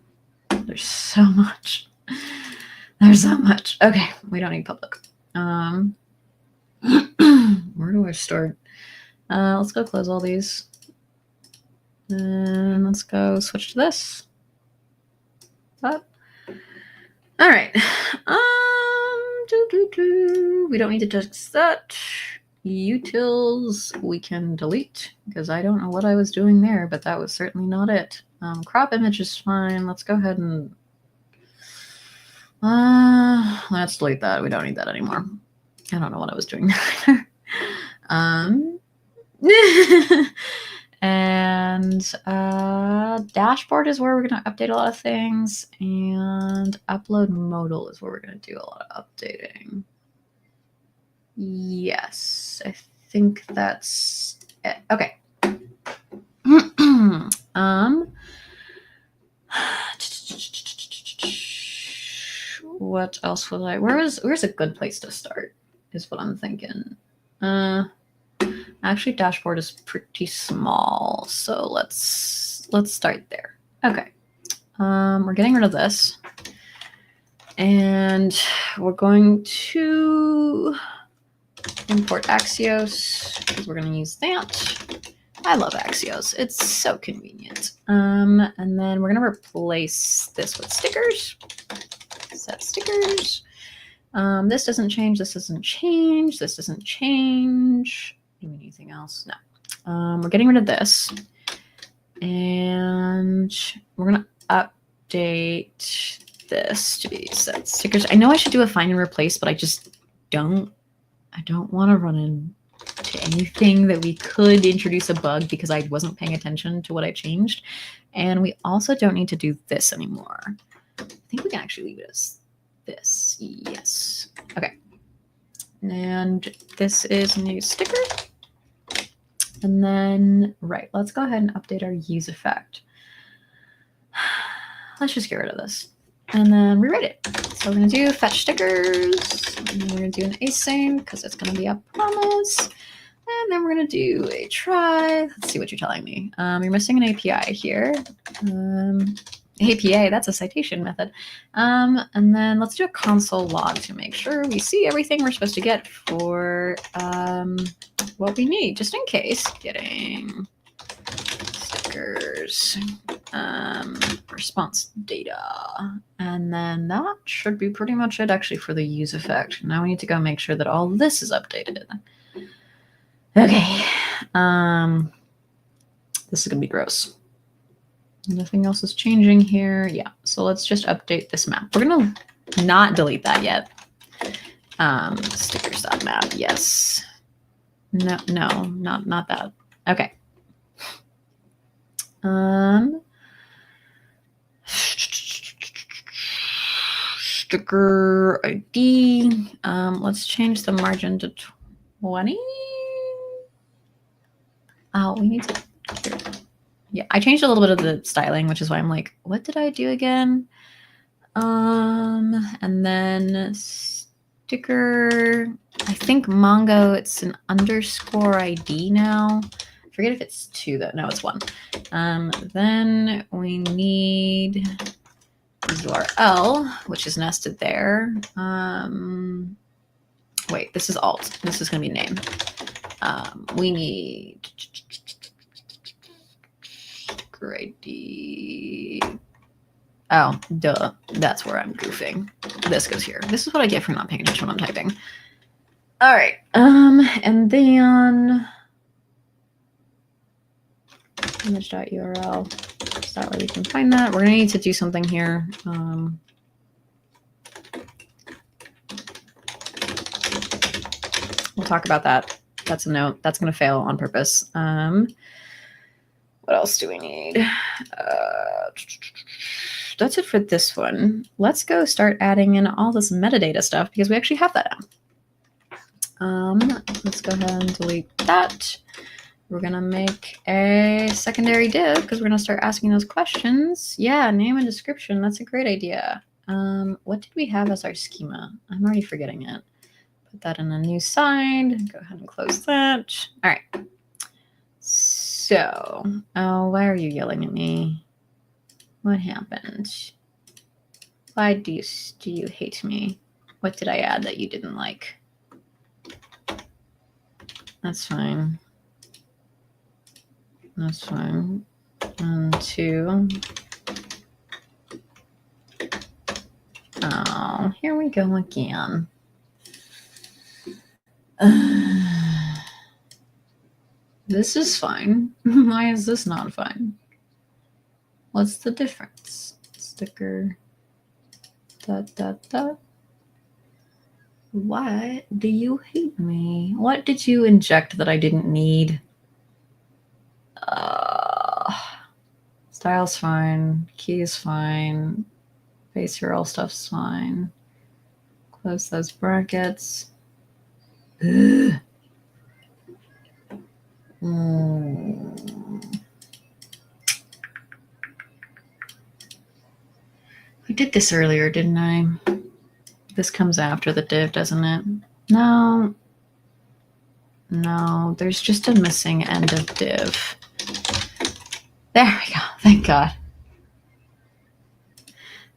There's so much. There's so much. Okay, we don't need public. Where do I start? Let's go close all these. And let's go switch to this. All right. We don't need to touch that. Utils we can delete because I don't know what I was doing there, but that was certainly not it. Crop image is fine. Let's go ahead and let's delete that. We don't need that anymore. I don't know what I was doing there either. And dashboard is where we're going to update a lot of things, and upload modal is where we're going to do a lot of updating. Yes, I think that's it. Okay. What else would I? Where's a good place to start? Is what I'm thinking. Actually, dashboard is pretty small, so let's start there. Okay. We're getting rid of this, and we're going to import Axios because we're going to use that. I love Axios. It's so convenient. And then we're going to replace this with stickers. Set stickers. This doesn't change. This doesn't change. This doesn't change. Anything else? No. We're getting rid of this. And we're going to update this to be set stickers. I know I should do a find and replace, but I just don't. I don't want to run into anything that we could introduce a bug because I wasn't paying attention to what I changed. And we also don't need to do this anymore. I think we can actually leave it as this. Yes. Okay. And this is new sticker. And then, right, let's go ahead and update our use effect. Let's just get rid of this. And then rewrite it. So we're going to do fetch stickers. And then we're going to do an async because it's going to be a promise. And then we're going to do a try. Let's see what you're telling me. You're missing an API here. APA, that's a citation method. And then let's do a console log to make sure we see everything we're supposed to get for what we need, just in case. Getting stickers, response data. And then that should be pretty much it actually for the use effect. Now we need to go make sure that all this is updated. Okay. This is going to be gross. Nothing else is changing here. Yeah, so let's just update this map. We're going to not delete that yet. Stickers.map, yes. No, not that. Okay. Sticker ID. Let's change the margin to 20. Oh, we need to... Here. Yeah, I changed a little bit of the styling, which is why I'm like, what did I do again? And then sticker, I think Mongo, it's an underscore ID now. I forget if it's 2 though. No, it's 1. Then we need URL, which is nested there. Wait, this is alt. This is going to be name. We need ID. Oh, duh. That's where I'm goofing. This goes here. This is what I get for not paying attention when I'm typing. All right. And then image.url. Is that where we can find that? We're gonna need to do something here. We'll talk about that. That's a note. That's gonna fail on purpose. What else do we need? That's it for this one. Let's go start adding in all this metadata stuff because we actually have that now. Let's go ahead and delete that. We're going to make a secondary div because we're going to start asking those questions. Yeah, name and description. That's a great idea. What did we have as our schema? I'm already forgetting it. Put that in a new side. Go ahead and close that. All right. So, oh, why are you yelling at me? What happened? Why do you hate me? What did I add that you didn't like? That's fine. That's fine. 1, 2. Oh, here we go again. This is fine. Why is this not fine? What's the difference? Sticker. ... Why do you hate me? What did you inject that I didn't need? Style's fine. Key is fine. Base URL stuff's fine. Close those brackets. Ugh. I did this earlier, didn't I? This comes after the div, doesn't it? No. No, there's just a missing end of div. There we go. Thank God.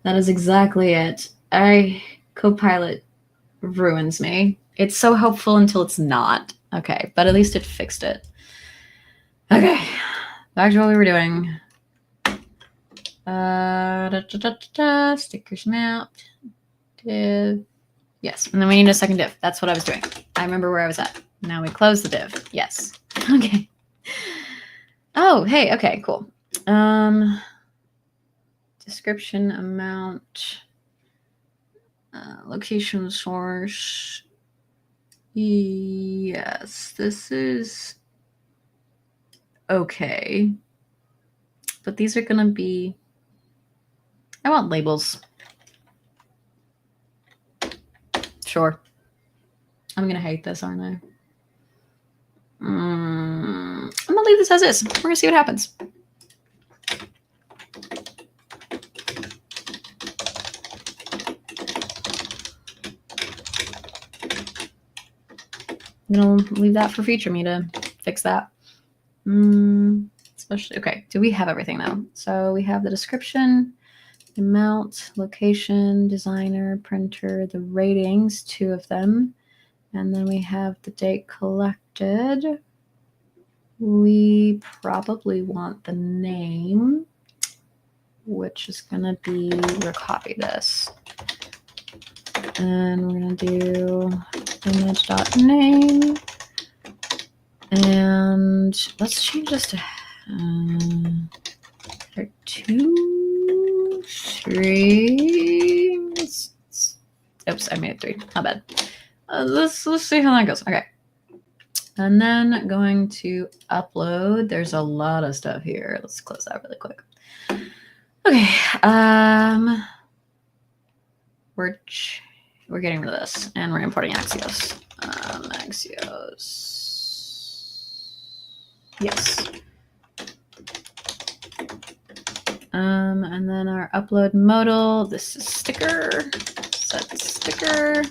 That is exactly it. Copilot ruins me. It's so helpful until it's not. Okay, but at least it fixed it. Okay, back to what we were doing. Stickers mapped. Div. Yes, and then we need a second div. That's what I was doing. I remember where I was at. Now we close the div. Yes. Okay. Oh, hey. Okay, cool. Description, amount, location, source. Yes, this is okay. But these are going to be... I want labels. Sure. I'm going to hate this, aren't I? I'm going to leave this as is. We're going to see what happens. I'm going to leave that for future me to fix that. Especially, okay, do we have everything though? So we have the description, amount, location, designer, printer, the ratings, 2 of them. And then we have the date collected. We probably want the name, which is going to be, we'll copy this. And we're going to do image.name. And let's change this to 2, 3. Oops, I made it 3. Not bad. Let's see how that goes. Okay. And then going to upload. There's a lot of stuff here. Let's close that really quick. Okay. We're getting rid of this, and we're importing Axios. Axios. Yes. And then our upload modal. This is sticker. Set sticker.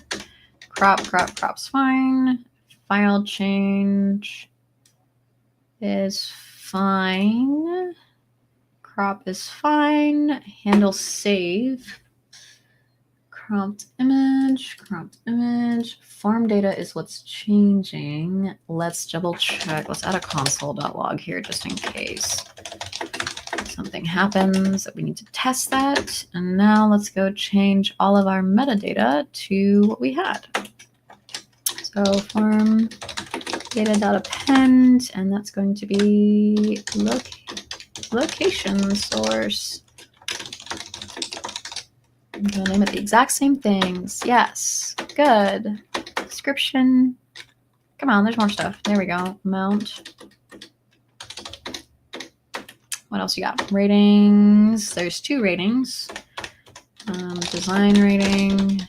Crop's fine. File change is fine. Crop is fine. Handle save. Cropped image. Form data is what's changing. Let's double check. Let's add a console.log here just in case something happens that we need to test that. And now let's go change all of our metadata to what we had. So form data.append, and that's going to be location source. I'm going to name it the exact same things. Yes. Good. Description. Come on, there's more stuff. There we go. Amount. What else you got? Ratings. There's 2 ratings. Design rating.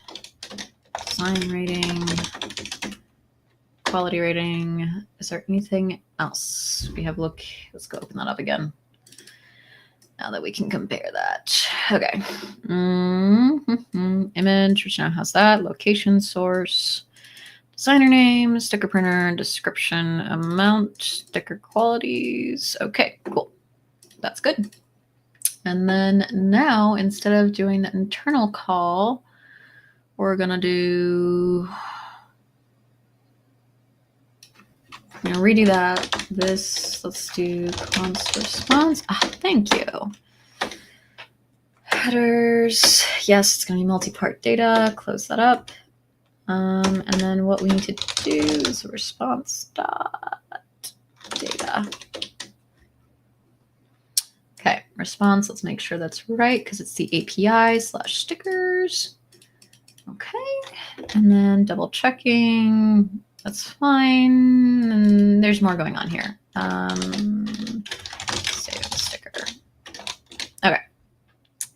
Quality rating. Is there anything else? We have let's go open that up again. Now that we can compare that. Okay. Image, which now has that. Location source. Designer name, sticker printer, description, amount, sticker qualities. Okay, cool. That's good. And then now, instead of doing the internal call, we're going to do... I'm going to redo that. Let's do const response. Thank you. Headers. Yes, it's going to be multi-part data. Close that up. And then what we need to do is response.data. Okay, response. Let's make sure that's right because it's the API/stickers. Okay, and then double checking. That's fine. And there's more going on here. Save sticker. Okay.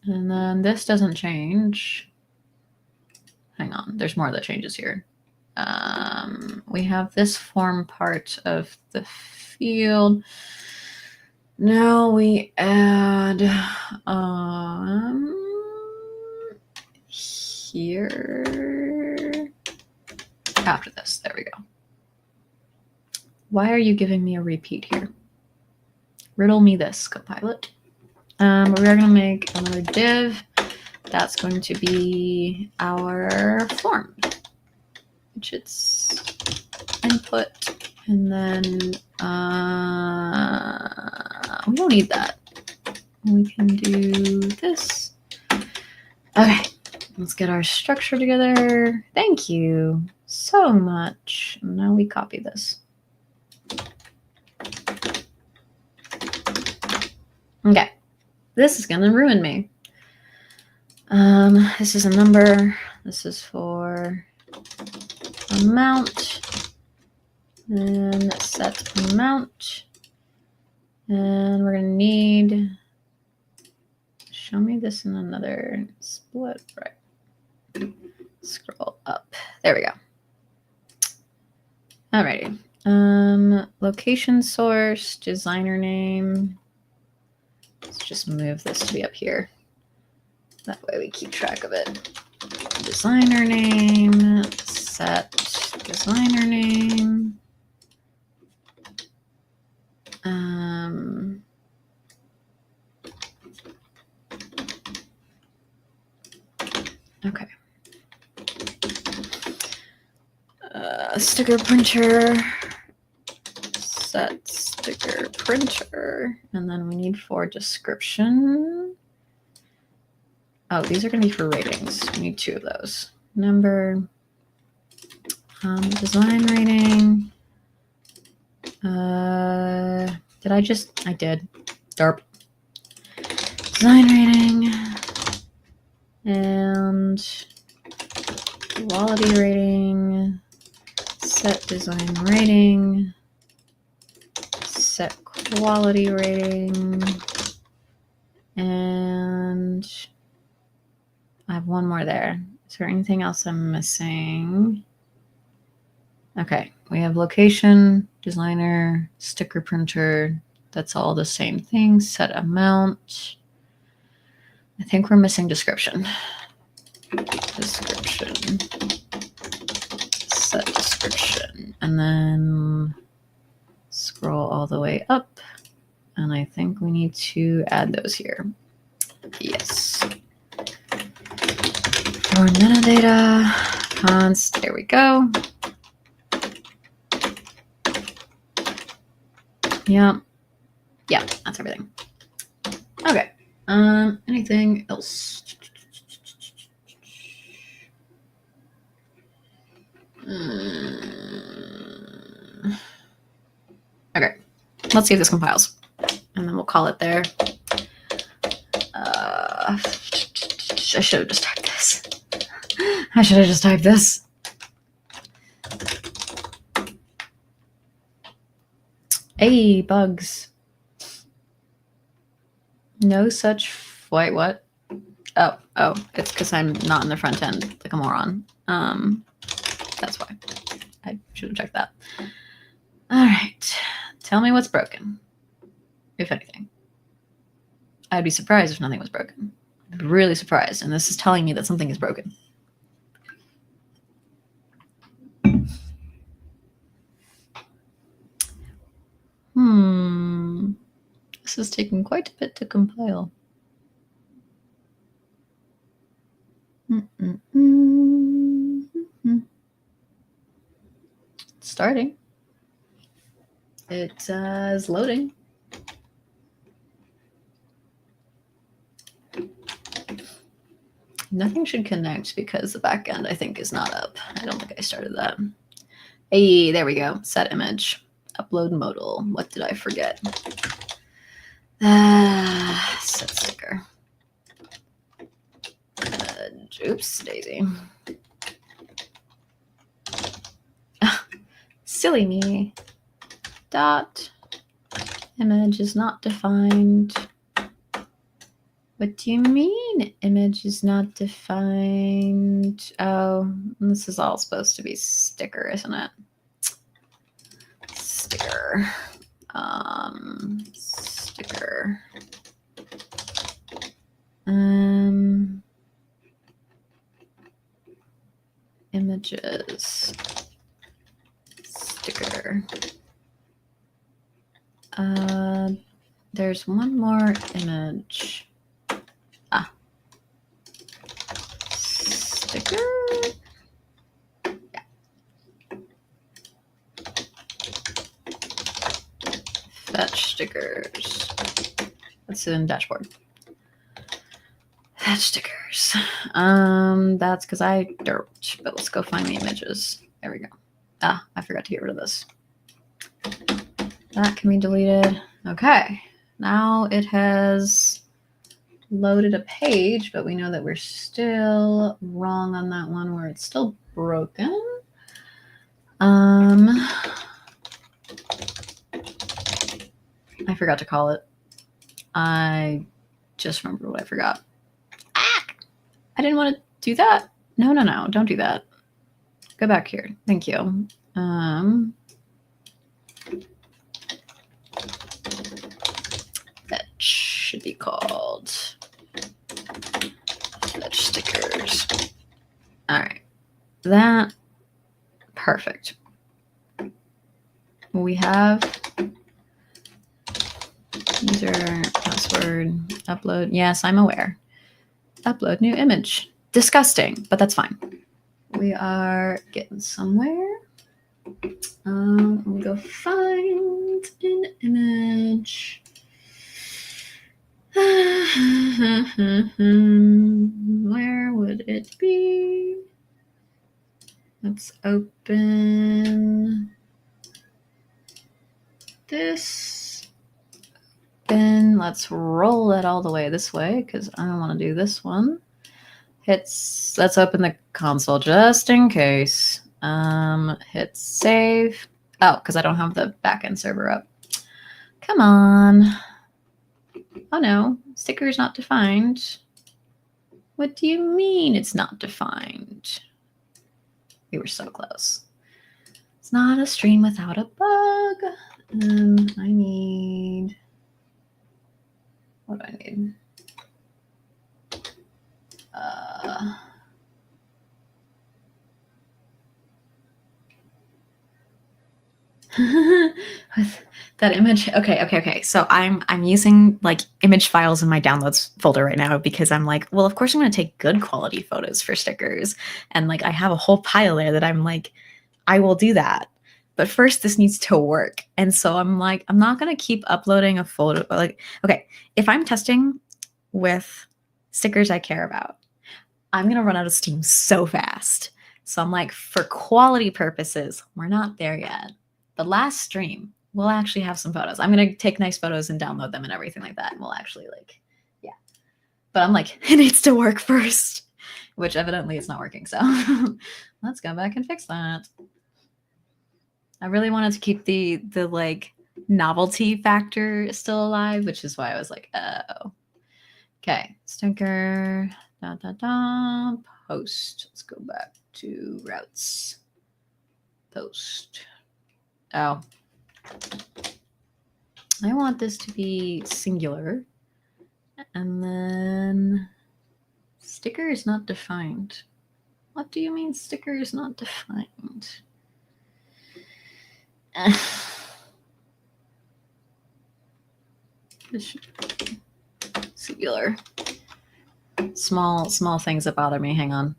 And then this doesn't change. Hang on. There's more that changes here. We have this form part of the field. Now we add here. After this, there we go. Why are you giving me a repeat here? Riddle me this, Copilot. We're going to make another div. That's going to be our form, which it's input, and then we don't need that. We can do this. Okay, let's get our structure together. Thank you so much. Now we copy this. Okay, this is gonna ruin me. This is a number. This is for amount. And set amount. And we're gonna need, show me this in another split, right? Scroll up. There we go. Alrighty. Location source, designer name. Let's just move this to be up here. That way we keep track of it. Designer name, set designer name. Okay. Sticker printer, set sticker printer, and then we need for description. Oh, these are going to be for ratings. We need 2 of those. Number, design rating. Did I just? I did. Derp. Design rating and quality rating. Set design rating. Set quality rating. And I have one more there. Is there anything else I'm missing? Okay, we have location, designer, sticker printer. That's all the same thing. Set amount. I think we're missing description. Description. Set description. And then scroll all the way up. And I think we need to add those here. Yes. For metadata, const, there we go. Yeah. Yeah, that's everything. Okay. Anything else? Okay. Let's see if this compiles. And then we'll call it there. I should have just typed this. I should have just typed this. Hey, bugs. No such. Wait, what? Oh, it's because I'm not in the front end like a moron. That's why. I should have checked that. All right. Tell me what's broken, if anything. I'd be surprised if nothing was broken. I'd be really surprised. And this is telling me that something is broken. This is taking quite a bit to compile. It's starting. It is loading. Nothing should connect because the backend, I think, is not up. I don't think I started that. Hey, there we go. Set image. Upload modal. What did I forget? Set sticker. Oops, Daisy. Silly me. Dot. Image is not defined. What do you mean image is not defined? Oh, this is all supposed to be sticker, isn't it? Sticker. Sticker. Images. Sticker. There's one more image. Sticker? Yeah. Fetch stickers. That's in dashboard. Fetch stickers. That's because I derped, but let's go find the images. There we go. I forgot to get rid of this. That can be deleted. Okay. Now it has loaded a page, but we know that we're still wrong on that one where it's still broken. I forgot to call it. I just remembered what I forgot. I didn't want to do that. No, don't do that. Go back here. Thank you. should be called fetch stickers. All right, that perfect. We have user password upload. Yes, I'm aware. Upload new image. Disgusting, but that's fine. We are getting somewhere. We'll go find an image. Where would it be? Let's open this. Then let's roll it all the way this way because I don't want to do this one. Let's open the console just in case. Hit save. Oh, because I don't have the backend server up. Come on. Oh no, sticker is not defined. What do you mean it's not defined? We were so close. It's not a stream without a bug. I need... What do I need? With that image. Okay. So I'm using like image files in my downloads folder right now because I'm like, well, of course I'm going to take good quality photos for stickers. And like, I have a whole pile there that I'm like, I will do that. But first this needs to work. And so I'm like, I'm not going to keep uploading a photo. Like, okay, if I'm testing with stickers I care about, I'm going to run out of steam so fast. So I'm like, for quality purposes, we're not there yet. The last stream, we'll actually have some photos. I'm going to take nice photos and download them and everything like that. And we'll actually like, yeah. But I'm like, it needs to work first, which evidently it's not working. So let's go back and fix that. I really wanted to keep the like novelty factor still alive, which is why I was like, oh. Okay, sticker, post. Let's go back to routes. Post. Oh. I want this to be singular. And then sticker is not defined. What do you mean sticker is not defined? This should be singular. Small things that bother me. Hang on.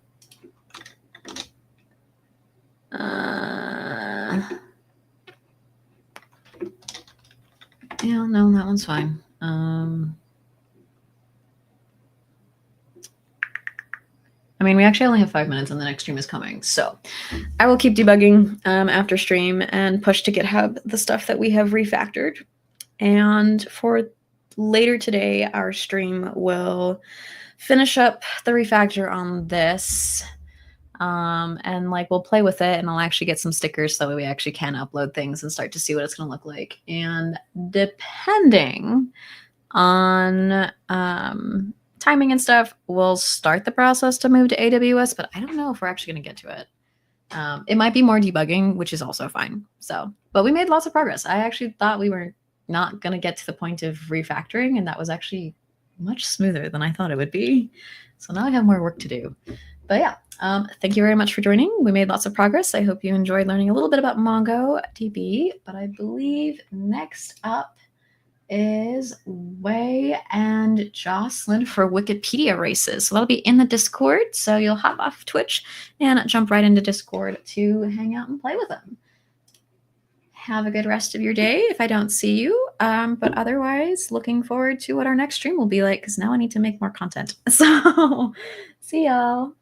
Yeah, no, that one's fine. I mean, we actually only have 5 minutes and the next stream is coming. So I will keep debugging after stream and push to GitHub the stuff that we have refactored. And for later today, our stream will finish up the refactor on this. And like we'll play with it and I'll actually get some stickers so that we actually can upload things and start to see what it's going to look like. And depending on timing and stuff, we'll start the process to move to AWS, but I don't know if we're actually going to get to it. It might be more debugging, which is also fine. So, but we made lots of progress. I actually thought we were not going to get to the point of refactoring, and that was actually much smoother than I thought it would be. So now I have more work to do. But yeah, thank you very much for joining. We made lots of progress. I hope you enjoyed learning a little bit about MongoDB, but I believe next up is Wei and Jocelyn for Wikipedia races. So that'll be in the Discord. So you'll hop off Twitch and jump right into Discord to hang out and play with them. Have a good rest of your day if I don't see you. But otherwise, looking forward to what our next stream will be like because now I need to make more content. So see y'all.